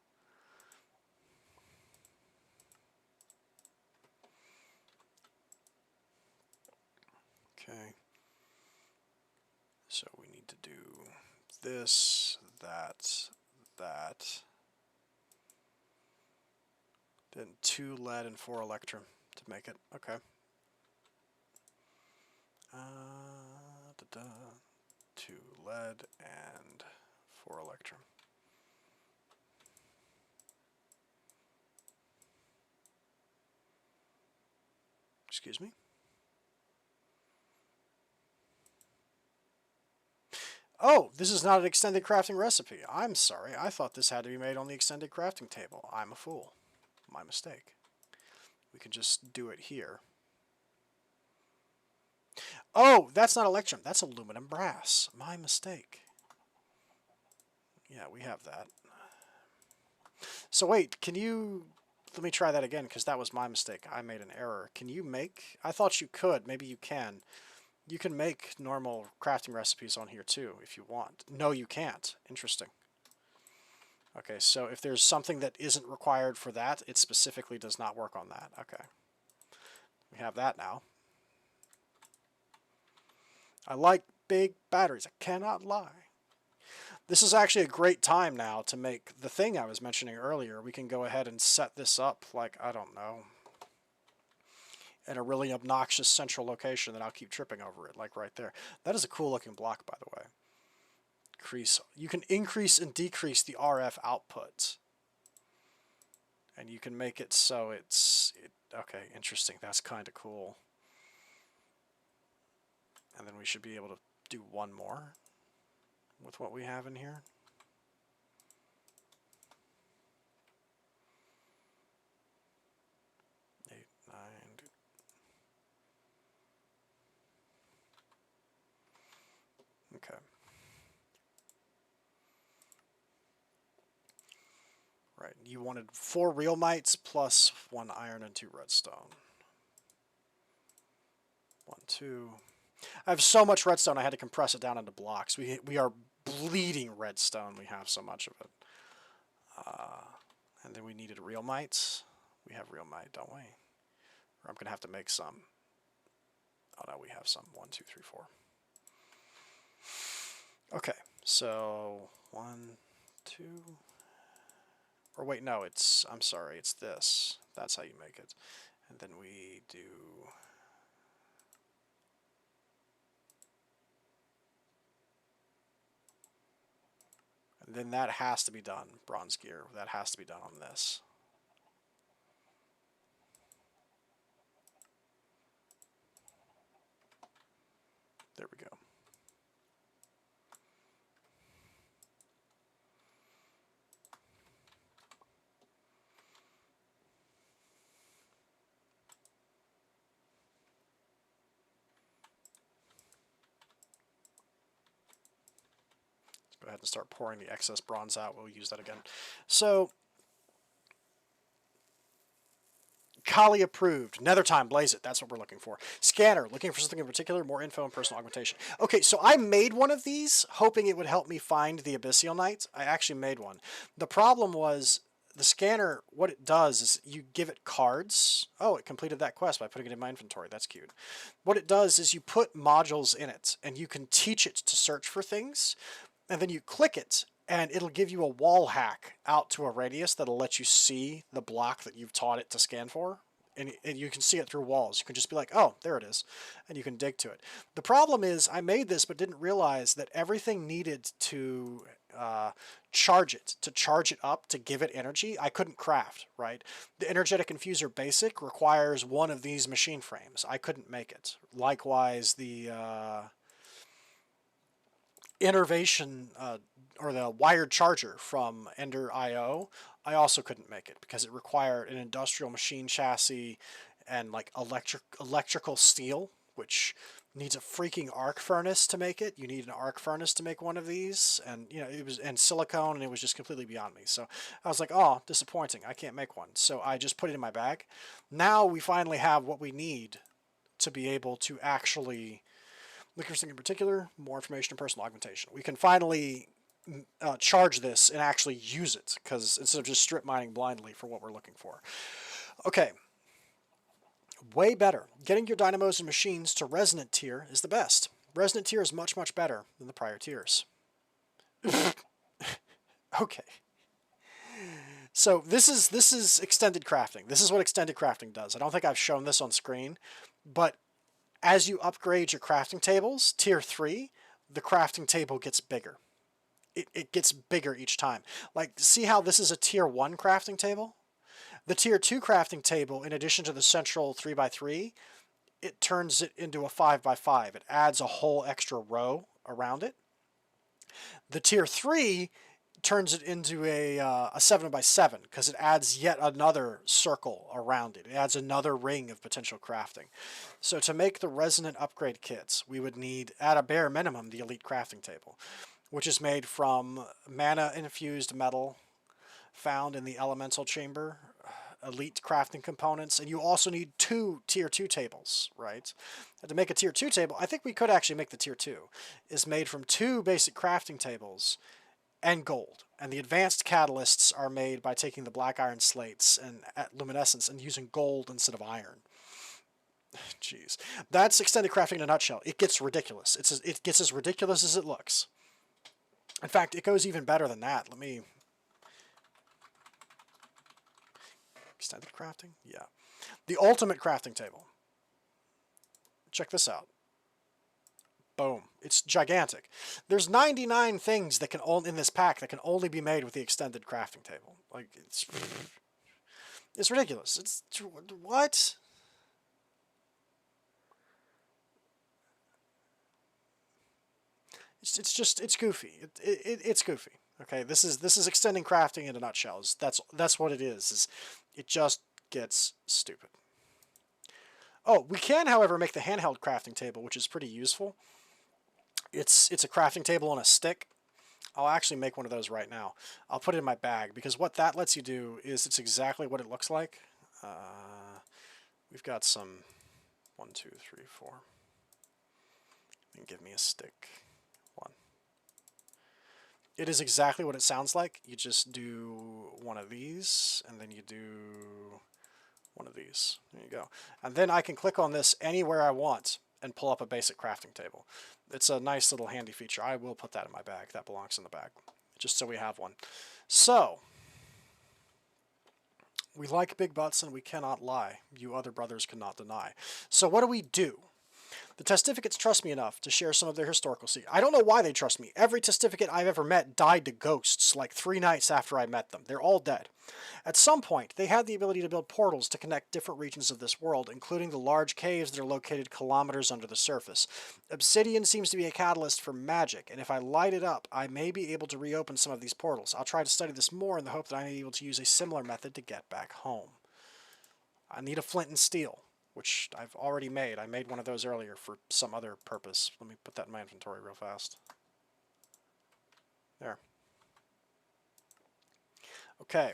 Okay. So we need to do this, that. Then 2 lead and 4 electrum to make it. Okay. 2 lead and 4 electrum. Excuse me. Oh, this is not an extended crafting recipe. I'm sorry. I thought this had to be made on the extended crafting table. I'm a fool. My mistake. We can just do it here. Oh, that's not electrum. That's aluminum brass. My mistake. Yeah, we have that. So wait, can you... Let me try that again, because that was my mistake. I made an error. Can you make... I thought you could. Maybe you can. You can make normal crafting recipes on here too, if you want. No, you can't. Interesting. Okay, so if there's something that isn't required for that, it specifically does not work on that. Okay. We have that now. I like big batteries. I cannot lie. This is actually a great time now to make the thing I was mentioning earlier. We can go ahead and set this up like, I don't know, in a really obnoxious central location that I'll keep tripping over it, like right there. That is a cool looking block, by the way. You can increase and decrease the RF output. And you can make it so Okay, interesting. That's kind of cool. And then we should be able to do one more with what we have in here. Eight, nine. Okay. Right, you wanted 4 real mites plus 1 iron and 2 redstone. 1, 2. I have so much redstone I had to compress it down into blocks. We are bleeding redstone. We have so much of it. And then we needed real mites. We have real mite, don't we? Or I'm going to have to make some. Oh no, we have some. 1, 2, 3, 4. Okay, so 1, 2. Or wait, no, I'm sorry, it's this. That's how you make it. And then we do... And then that has to be done, bronze gear. That has to be done on this. There we go. Go ahead and start pouring the excess bronze out. We'll use that again. So, Kali approved. Nether time, blaze it. That's what we're looking for. Scanner, looking for something in particular, more info and personal augmentation. Okay, so I made one of these, hoping it would help me find the Abyssal Knight. I actually made one. The problem was, the scanner, what it does is you give it cards. Oh, it completed that quest by putting it in my inventory. That's cute. What it does is you put modules in it, and you can teach it to search for things. And then you click it, and it'll give you a wall hack out to a radius that'll let you see the block that you've taught it to scan for. And you can see it through walls. You can just be like, oh, there it is. And you can dig to it. The problem is I made this but didn't realize that everything needed to charge it up, to give it energy, I couldn't craft, right? The energetic infuser basic requires one of these machine frames. I couldn't make it. Likewise, the... innervation or the wired charger from Ender IO, I also couldn't make it because it required an industrial machine chassis and like electrical steel, which needs a freaking arc furnace to make it. You need an arc furnace to make one of these, and you know it was and silicone, and it was just completely beyond me. So I was like, oh, disappointing. I can't make one. So I just put it in my bag. Now we finally have what we need to be able to actually. Looking for something in particular, more information and personal augmentation. We can finally charge this and actually use it, because instead of just strip mining blindly for what we're looking for. Okay. Way better. Getting your dynamos and machines to resonant tier is the best. Resonant tier is much, much better than the prior tiers. Okay. So this is extended crafting. This is what extended crafting does. I don't think I've shown this on screen, but as you upgrade your crafting tables, tier 3, the crafting table gets bigger. It gets bigger each time. Like, see how this is a tier 1 crafting table? The tier 2 crafting table, in addition to the central 3x3, it turns it into a 5x5. It adds a whole extra row around it. The tier 3 turns it into a 7x7 because it adds yet another circle around it. It adds another ring of potential crafting. So to make the resonant upgrade kits, we would need, at a bare minimum, the elite crafting table, which is made from mana-infused metal found in the elemental chamber, elite crafting components, and you also need 2 tier 2 tables, right? And to make a tier 2 table, I think we could actually make the tier 2, is made from 2 basic crafting tables and gold. And the advanced catalysts are made by taking the black iron slates and at luminescence and using gold instead of iron. Jeez. That's extended crafting in a nutshell. It gets ridiculous. It gets as ridiculous as it looks. In fact, it goes even better than that. Let me... Extended crafting? Yeah. The ultimate crafting table. Check this out. Boom. It's gigantic. There's 99 things that can only in this pack that can only be made with the extended crafting table. Like, It's ridiculous. It's what? It's goofy. It's goofy. Okay, this is extending crafting in a nutshell. That's what it is. It just gets stupid. Oh, we can, however, make the handheld crafting table, which is pretty useful. It's a crafting table on a stick. I'll actually make one of those right now. I'll put it in my bag, because what that lets you do is it's exactly what it looks like. We've got some 1, 2, 3, 4. And give me a stick. 1. It is exactly what it sounds like. You just do one of these, and then you do one of these. There you go. And then I can click on this anywhere I want and pull up a basic crafting table. It's a nice little handy feature. I will put that in my bag. That belongs in the bag, just so we have one. So, we like big butts and we cannot lie. You other brothers cannot deny. So what do? The testificates trust me enough to share some of their historical secrets. I don't know why they trust me. Every testificate I've ever met died to ghosts like 3 nights after I met them. They're all dead. At some point, they had the ability to build portals to connect different regions of this world, including the large caves that are located kilometers under the surface. Obsidian seems to be a catalyst for magic, and if I light it up, I may be able to reopen some of these portals. I'll try to study this more in the hope that I may be able to use a similar method to get back home. I need a flint and steel, which I've already made. I made one of those earlier for some other purpose. Let me put that in my inventory real fast. There. Okay.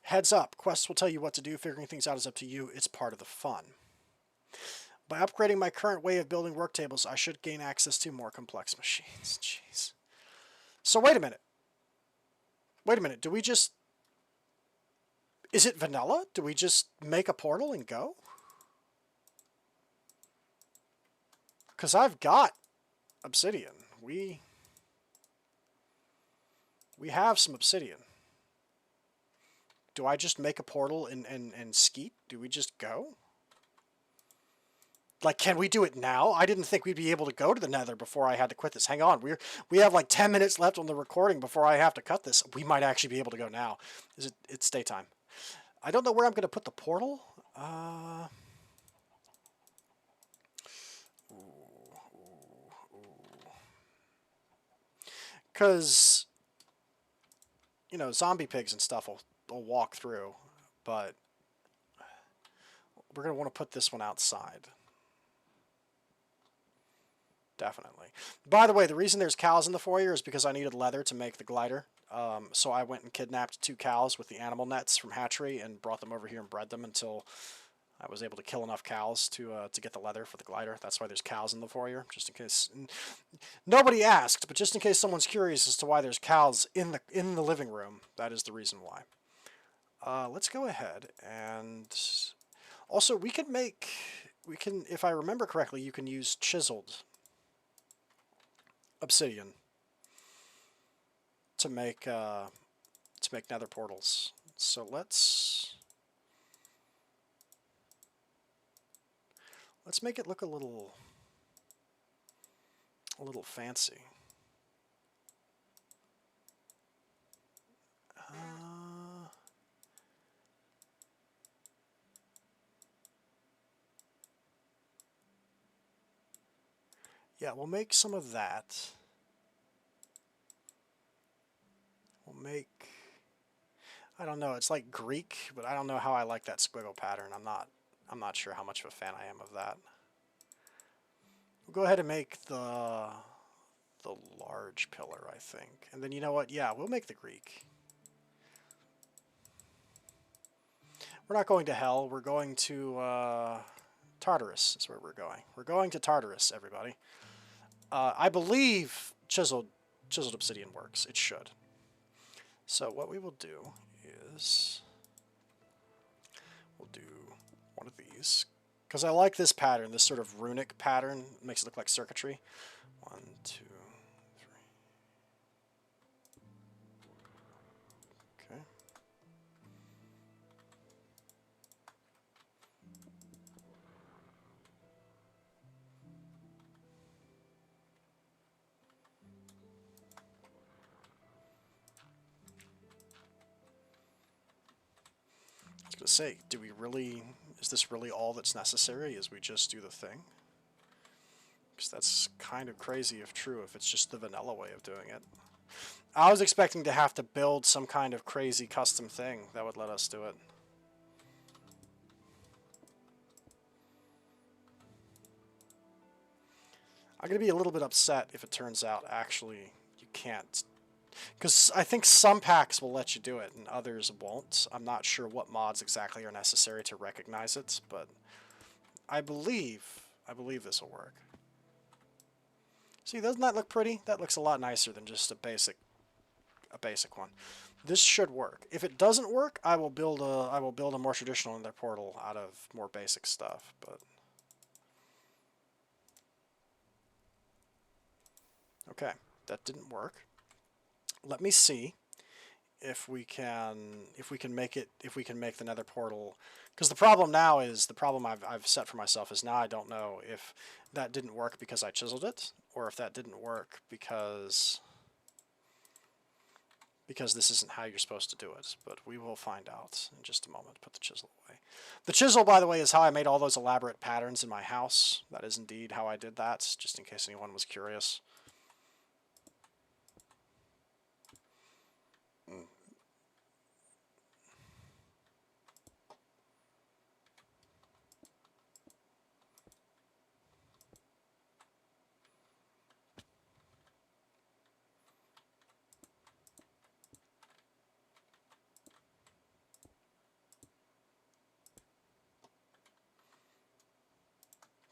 Heads up. Quests will tell you what to do. Figuring things out is up to you. It's part of the fun. By upgrading my current way of building work tables, I should gain access to more complex machines. Jeez. So wait a minute. Wait a minute. Do we just... Is it vanilla? Do we just make a portal and go? Because I've got obsidian. We have some obsidian. Do I just make a portal and skeet? Do we just go? Like, can we do it now? I didn't think we'd be able to go to the Nether before I had to quit this. Hang on, we have like 10 minutes left on the recording before I have to cut this. We might actually be able to go now. It's daytime. I don't know where I'm going to put the portal. Because, you know, zombie pigs and stuff will walk through, but we're going to want to put this one outside. Definitely. By the way, the reason there's cows in the foyer is because I needed leather to make the glider. So I went and kidnapped 2 cows with the animal nets from hatchery and brought them over here and bred them until I was able to kill enough cows to get the leather for the glider. That's why there's cows in the foyer, just in case. Nobody asked, but just in case someone's curious as to why there's cows in the living room, that is the reason why. Let's go ahead and also we can, if I remember correctly, you can use chiseled obsidian to make nether portals. So let's make it look a little fancy. Yeah, we'll make some of that. We'll make, I don't know, it's like Greek, but I don't know how I like that squiggle pattern. I'm not sure how much of a fan I am of that. We'll go ahead and make the large pillar, I think. And then you know what? Yeah, we'll make the Greek. We're not going to hell. We're going to Tartarus is where we're going. We're going to Tartarus, everybody. I believe chiseled obsidian works. It should. So what we will do is we'll do one of these. Because I like this pattern, this sort of runic pattern. It makes it look like circuitry. 1, 2, 3. Okay. gonna say, do we really, is this really all that's necessary, is we just do the thing? Because that's kind of crazy if true, if it's just the vanilla way of doing it. I was expecting to have to build some kind of crazy custom thing that would let us do it. I'm going to be a little bit upset if it turns out actually you can't. Because I think some packs will let you do it and others won't. I'm not sure what mods exactly are necessary to recognize it, but I believe this will work. See, doesn't that look pretty? That looks a lot nicer than just a basic one. This should work. If it doesn't work, I will build a more traditional Nether portal out of more basic stuff, but okay, that didn't work. Let me see if we can make the Nether portal, because the problem now is, the problem I've set for myself is now I don't know if that didn't work because I chiseled it, or if that didn't work because this isn't how you're supposed to do it, but we will find out in just a moment. Put the chisel away. The chisel, by the way, is how I made all those elaborate patterns in my house. That is indeed how I did that, just in case anyone was curious.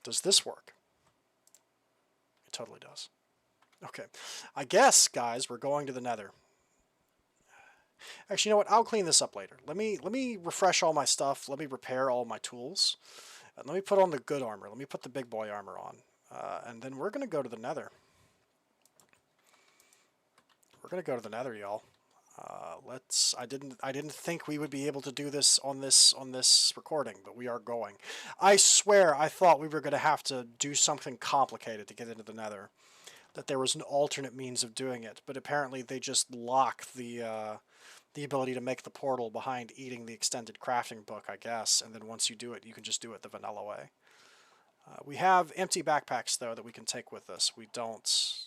Does this work? It totally does. Okay. I guess, guys, we're going to the Nether. Actually, you know what? I'll clean this up later. Let me refresh all my stuff. Let me repair all my tools. And let me put on the good armor. Let me put the big boy armor on. And then we're going to go to the Nether. We're going to go to the Nether, y'all. I didn't think we would be able to do this on this recording, but we are going. I swear I thought we were going to have to do something complicated to get into the Nether, that there was an alternate means of doing it, but apparently they just lock the ability to make the portal behind eating the extended crafting book, I guess, and then once you do it, you can just do it the vanilla way. We have empty backpacks though that we can take with us. We don't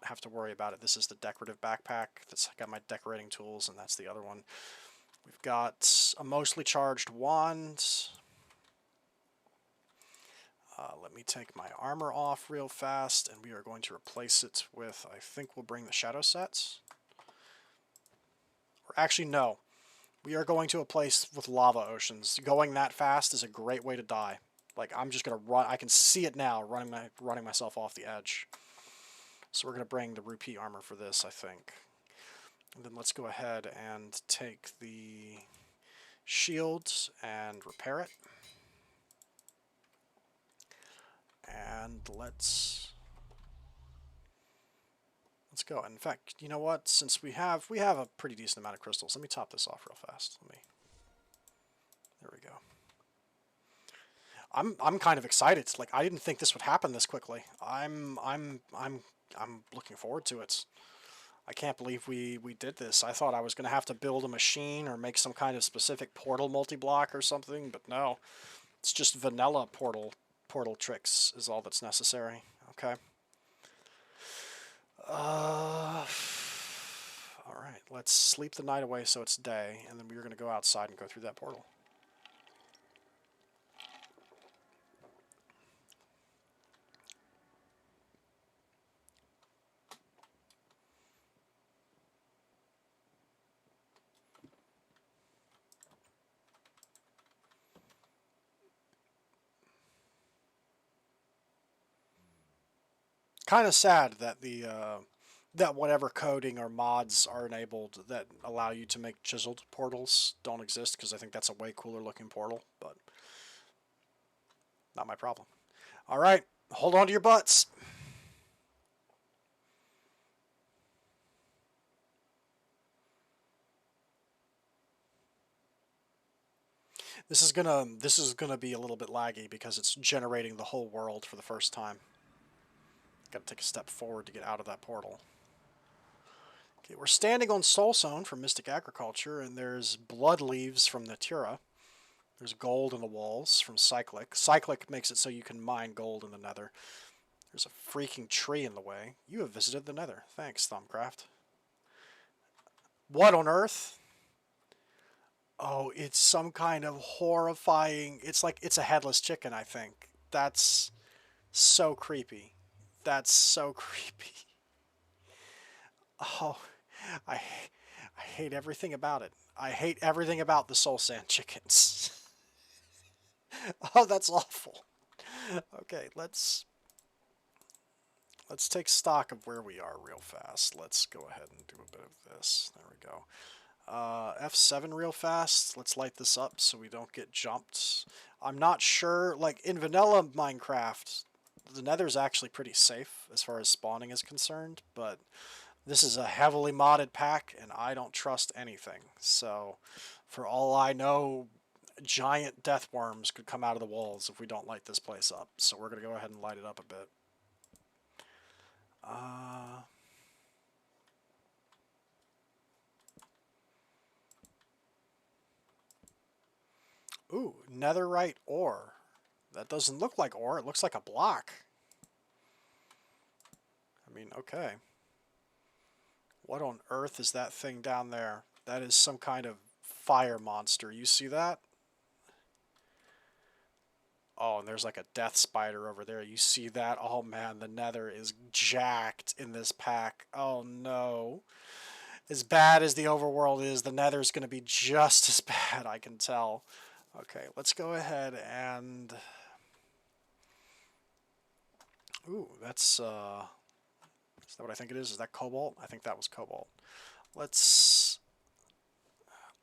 have to worry about it. This is the decorative backpack that's got my decorating tools, and that's the other one. We've got a mostly charged wand. Let me take my armor off real fast, and we are going to replace it with, I think we'll bring the shadow sets. Or actually, no. We are going to a place with lava oceans. Going that fast is a great way to die. Like, I'm just going to run. I can see it now, running myself off the edge. So we're going to bring the rupee armor for this, I think. And then let's go ahead and take the shield and repair it. And let's go. In fact, you know what? Since we have a pretty decent amount of crystals, let me top this off real fast. There we go. I'm kind of excited. Like, I didn't think this would happen this quickly. I'm looking forward to it. I can't believe we did this. I thought I was going to have to build a machine or make some kind of specific portal multi-block or something, but no. It's just vanilla portal tricks is all that's necessary. Okay. Alright, let's sleep the night away so it's day, and then we're going to go outside and go through that portal. Kind of sad that that whatever coding or mods are enabled that allow you to make chiseled portals don't exist, because I think that's a way cooler looking portal, but not my problem. All right, hold on to your butts. This is gonna be a little bit laggy because it's generating the whole world for the first time. Got to take a step forward to get out of that portal. Okay, we're standing on soulstone from Mystic Agriculture, and there's blood leaves from Natura. There's gold in the walls from Cyclic. Cyclic makes it so you can mine gold in the Nether. There's a freaking tree in the way. You have visited the Nether. Thanks, Thumbcraft. What on earth? Oh, it's some kind of horrifying... It's like, it's a headless chicken, I think. That's so creepy. That's so creepy. Oh, I hate everything about it. I hate everything about the soul sand chickens. Oh, that's awful. Okay, let's take stock of where we are real fast. Let's go ahead and do a bit of this. There we go. F7 real fast. Let's light this up so we don't get jumped. I'm not sure, like in vanilla Minecraft, the Nether's actually pretty safe as far as spawning is concerned, but this is a heavily modded pack and I don't trust anything. So for all I know, giant death worms could come out of the walls if we don't light this place up. So we're going to go ahead and light it up a bit. Ooh, netherite ore. That doesn't look like ore. It looks like a block. I mean, okay. What on earth is that thing down there? That is some kind of fire monster. You see that? Oh, and there's like a death spider over there. You see that? Oh man, the Nether is jacked in this pack. Oh no. As bad as the overworld is, the Nether's going to be just as bad, I can tell. Okay, let's go ahead and... Ooh, that's... Is that what I think it is? Is that cobalt? I think that was cobalt. Let's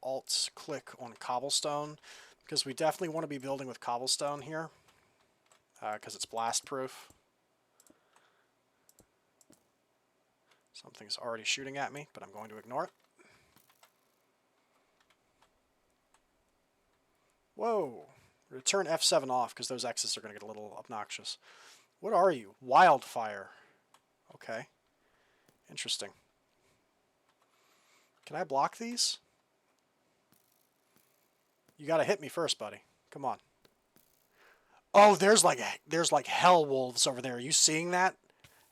Alt-click on cobblestone, because we definitely want to be building with cobblestone here, because it's blast-proof. Something's already shooting at me, but I'm going to ignore it. Whoa! We're going to turn F7 off, because those X's are going to get a little obnoxious. What are you? Wildfire. Okay. Interesting. Can I block these? You gotta hit me first, buddy. Come on. Oh, there's like hell wolves over there. Are you seeing that?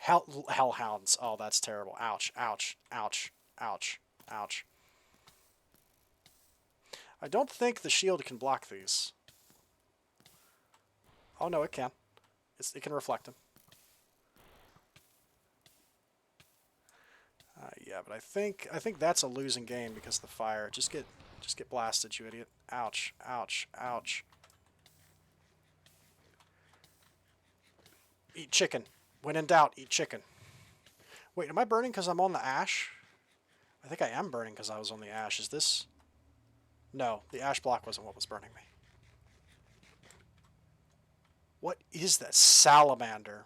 Hellhounds. Oh, that's terrible. Ouch, ouch, ouch, ouch, ouch. I don't think the shield can block these. Oh no, it can. It can reflect them. Yeah, but I think that's a losing game because of the fire. Just get blasted, you idiot. Ouch, ouch, ouch. Eat chicken. When in doubt, eat chicken. Wait, am I burning because I'm on the ash? I think I am burning because I was on the ash. Is this... No, the ash block wasn't what was burning me. What is that? Salamander.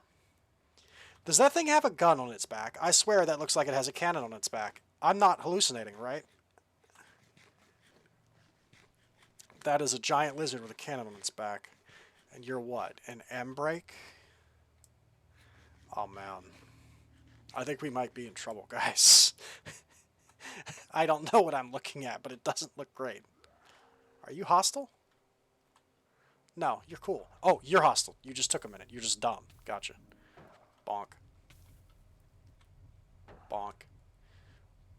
Does that thing have a gun on its back? I swear that looks like it has a cannon on its back. I'm not hallucinating, right? That is a giant lizard with a cannon on its back. And you're what? An M-break? Oh, man. I think we might be in trouble, guys. I don't know what I'm looking at, but it doesn't look great. Are you hostile? No, you're cool. Oh, you're hostile. You just took a minute. You're just dumb. Gotcha. Bonk. Bonk.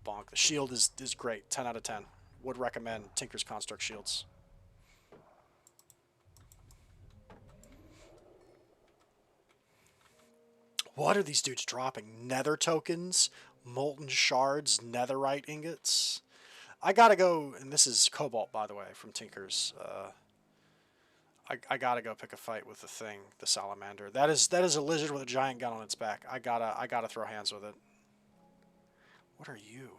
Bonk. The shield is great. 10 out of 10. Would recommend Tinker's Construct shields. What are these dudes dropping? Nether tokens? Molten shards? Netherite ingots? I gotta go, and this is cobalt, by the way, from Tinker's. I gotta go pick a fight with the thing, the salamander. That is a lizard with a giant gun on its back. I gotta throw hands with it. What are you?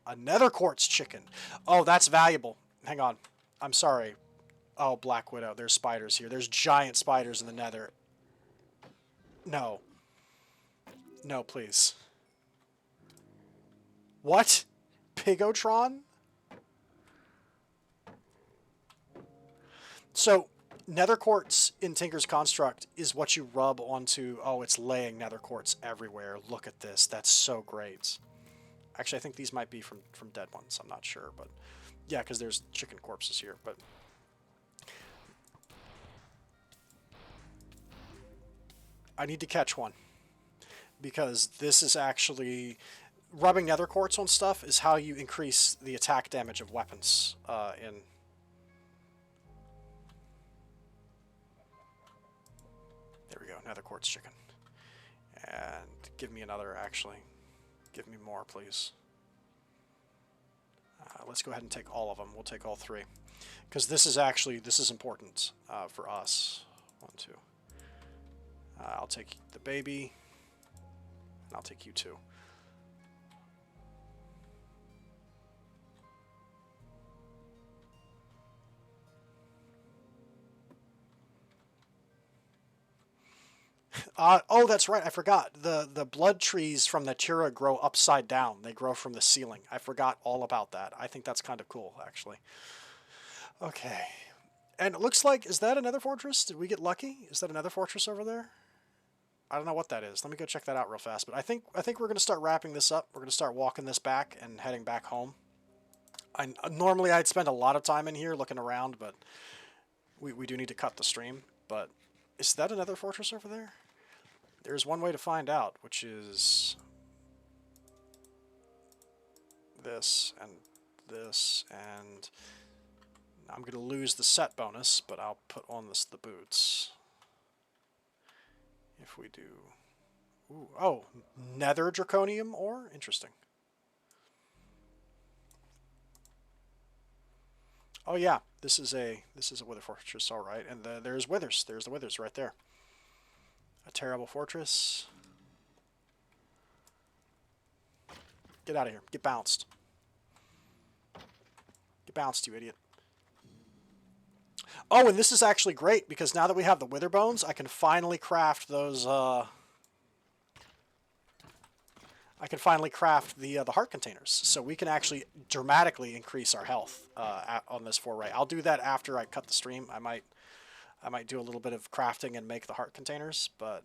A nether quartz chicken. Oh, that's valuable. Hang on. I'm sorry. Oh, Black Widow. There's spiders here. There's giant spiders in the nether. No. No, please. What? Pigotron? So, nether quartz in Tinker's Construct is what you rub onto... Oh, it's laying nether quartz everywhere. Look at this. That's so great. Actually, I think these might be from dead ones. I'm not sure, but yeah, because there's chicken corpses here. But I need to catch one because this is actually rubbing nether quartz on stuff is how you increase the attack damage of weapons in. There we go, nether quartz chicken. And give me another, actually. Give me more, please. Let's go ahead and take all of them. We'll take all three. Because this is important for us. 1, 2. I'll take the baby. And I'll take you too. Oh, that's right. I forgot. The blood trees from Natura grow upside down. They grow from the ceiling. I forgot all about that. I think that's kind of cool, actually. Okay. And it looks like, is that another fortress? Did we get lucky? Is that another fortress over there? I don't know what that is. Let me go check that out real fast. But I think we're going to start wrapping this up. We're going to start walking this back and heading back home. Normally I'd spend a lot of time in here looking around, but we do need to cut the stream. But is that another fortress over there? There's one way to find out, which is this, and I'm going to lose the set bonus, but I'll put on the boots. If we do... Ooh, oh, nether draconium ore? Interesting. Oh yeah, this is a wither fortress, all right. And there's withers. There's the withers right there. A terrible fortress. Get out of here. Get bounced. Get bounced, you idiot. Oh, and this is actually great because now that we have the wither bones, I can finally craft those. I can finally craft the heart containers, so we can actually dramatically increase our health on this foray. I'll do that after I cut the stream. I might do a little bit of crafting and make the heart containers, but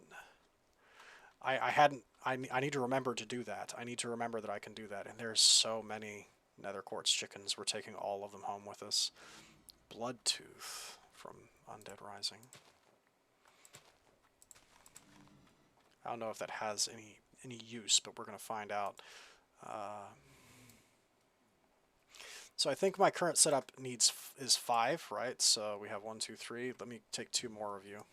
I hadn't. I need to remember to do that. I need to remember that I can do that. And there's so many nether quartz chickens. We're taking all of them home with us. Bloodtooth from Undead Rising. I don't know if that has any use, but we're going to find out. So I think my current setup is 5, right? So we have 1, 2, 3. Let me take 2 more of you.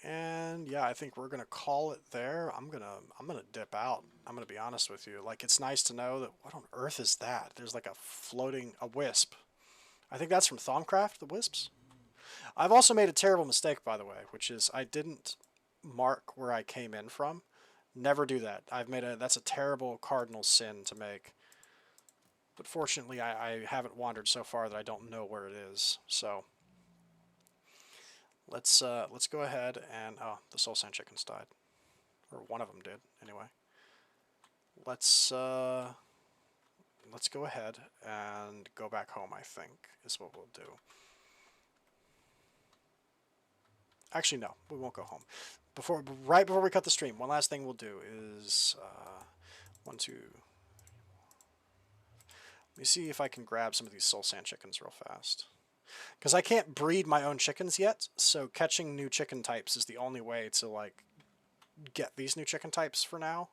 And yeah, I think we're gonna call it there. I'm gonna dip out. I'm gonna be honest with you. Like, it's nice to know that. What on earth is that? There's like a wisp. I think that's from Thaumcraft, the wisps. I've also made a terrible mistake, by the way, which is I didn't mark where I came in from. Never do that. That's a terrible cardinal sin to make. But fortunately, I haven't wandered so far that I don't know where it is. So let's go ahead and the soul sand chickens died, or one of them did anyway. Let's go ahead and go back home. I think is what we'll do. Actually, no, we won't go home. Right before we cut the stream, one last thing we'll do is 1, 2. Let me see if I can grab some of these soul sand chickens real fast. Because I can't breed my own chickens yet, so catching new chicken types is the only way to, like, get these new chicken types for now.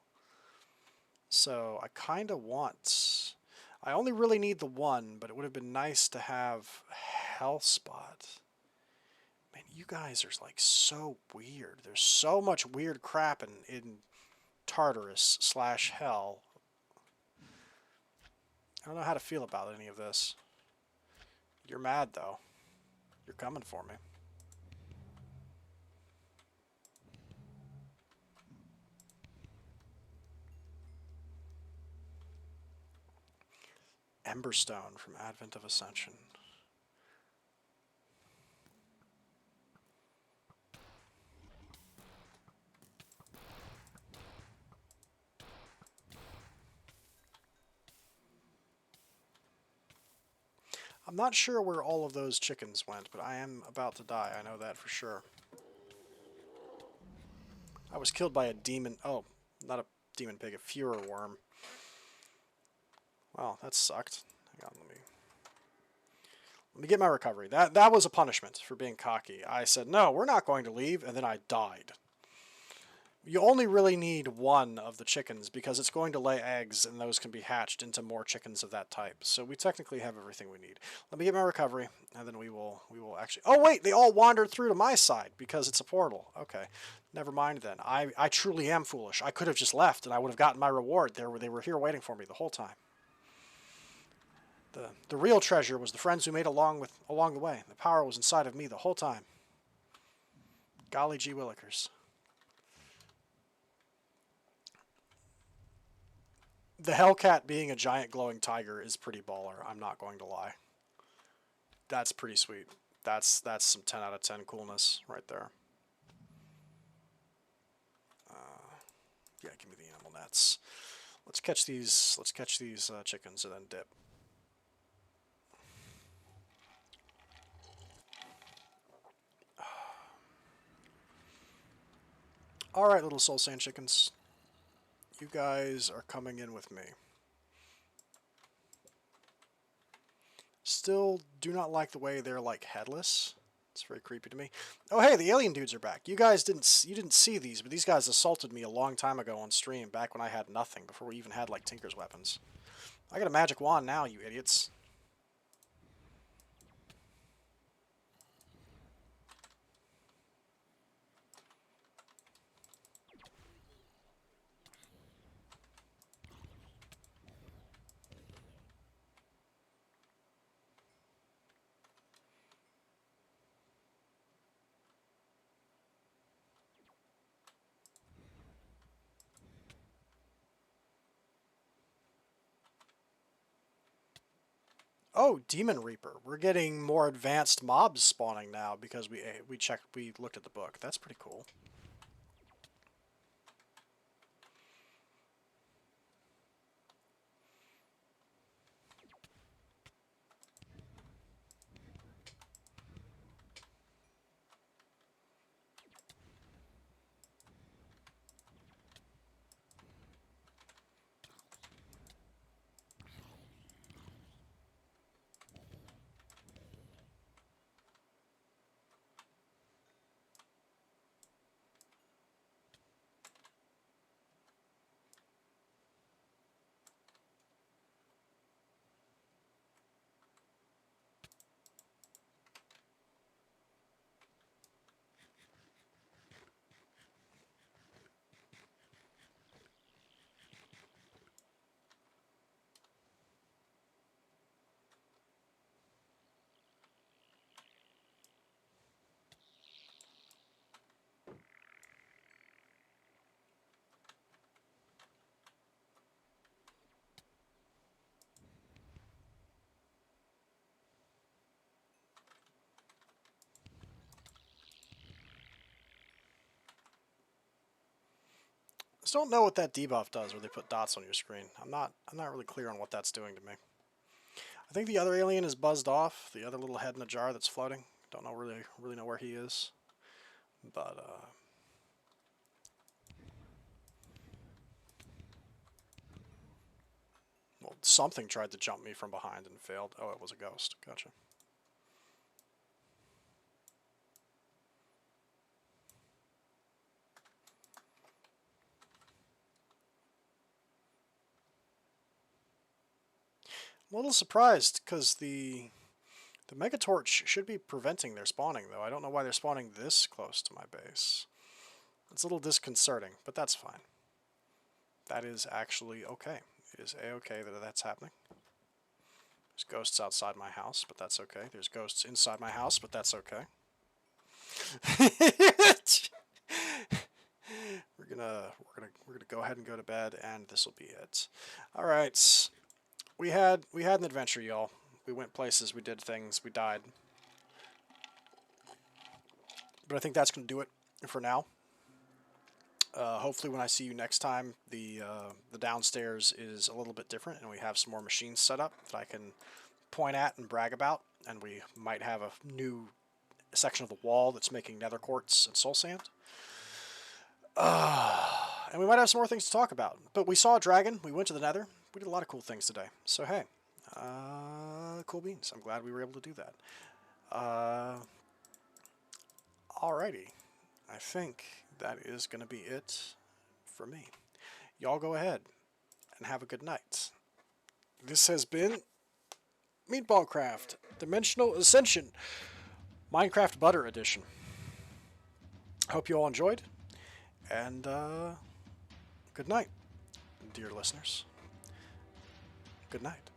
So I kind of want... I only really need the one, but it would have been nice to have Hellspot. Man, you guys are, like, so weird. There's so much weird crap in Tartarus / Hell. I don't know how to feel about any of this. You're mad, though. You're coming for me. Emberstone from Advent of Ascension. I'm not sure where all of those chickens went, but I am about to die. I know that for sure. I was killed by a demon... Oh, not a demon pig, a Fuhrer worm. Wow, that sucked. Hang on, let me get my recovery. That was a punishment for being cocky. I said, no, we're not going to leave, and then I died. You only really need one of the chickens because it's going to lay eggs and those can be hatched into more chickens of that type. So we technically have everything we need. Let me get my recovery and then we will actually... Oh wait, they all wandered through to my side because it's a portal. Okay, never mind then. I truly am foolish. I could have just left and I would have gotten my reward. They were here waiting for me the whole time. The real treasure was the friends we made along the way. The power was inside of me the whole time. Golly gee willikers. The Hellcat being a giant glowing tiger is pretty baller, I'm not going to lie. That's pretty sweet. That's some 10 out of 10 coolness right there. Yeah, give me the animal nets. Let's catch these chickens and then dip. Alright, little soul sand chickens. You guys are coming in with me. Still do not like the way they're like headless. It's very creepy to me. Oh hey, the alien dudes are back. You guys didn't see these, but these guys assaulted me a long time ago on stream, back when I had nothing, before we even had like Tinker's weapons. I got a magic wand now, you idiots. Oh, Demon Reaper. We're getting more advanced mobs spawning now because we looked at the book. That's pretty cool. I just don't know what that debuff does where they put dots on your screen. I'm not really clear on what that's doing to me. I think the other alien is buzzed off, the other little head in a jar that's floating. Don't know really know where he is. But well, something tried to jump me from behind and failed. Oh, it was a ghost. Gotcha. I'm a little surprised because the Megatorch should be preventing their spawning, though. I don't know why they're spawning this close to my base. It's a little disconcerting, but that's fine. That is actually okay. It is a-okay that that's happening. There's ghosts outside my house, but that's okay. There's ghosts inside my house, but that's okay. we're gonna go ahead and go to bed, and this will be it. All right, we had an adventure, y'all. We went places, we did things, we died. But I think that's gonna do it for now. Hopefully when I see you next time, the downstairs is a little bit different, and we have some more machines set up that I can point at and brag about, and we might have a new section of the wall that's making nether quartz and soul sand. And we might have some more things to talk about. But we saw a dragon. We went to the nether. We did a lot of cool things today. So, hey, cool beans. I'm glad we were able to do that. Alrighty. I think that is going to be it for me. Y'all go ahead and have a good night. This has been Meatballcraft Dimensional Ascension Minecraft Butter Edition. Hope you all enjoyed, and good night, dear listeners. Good night.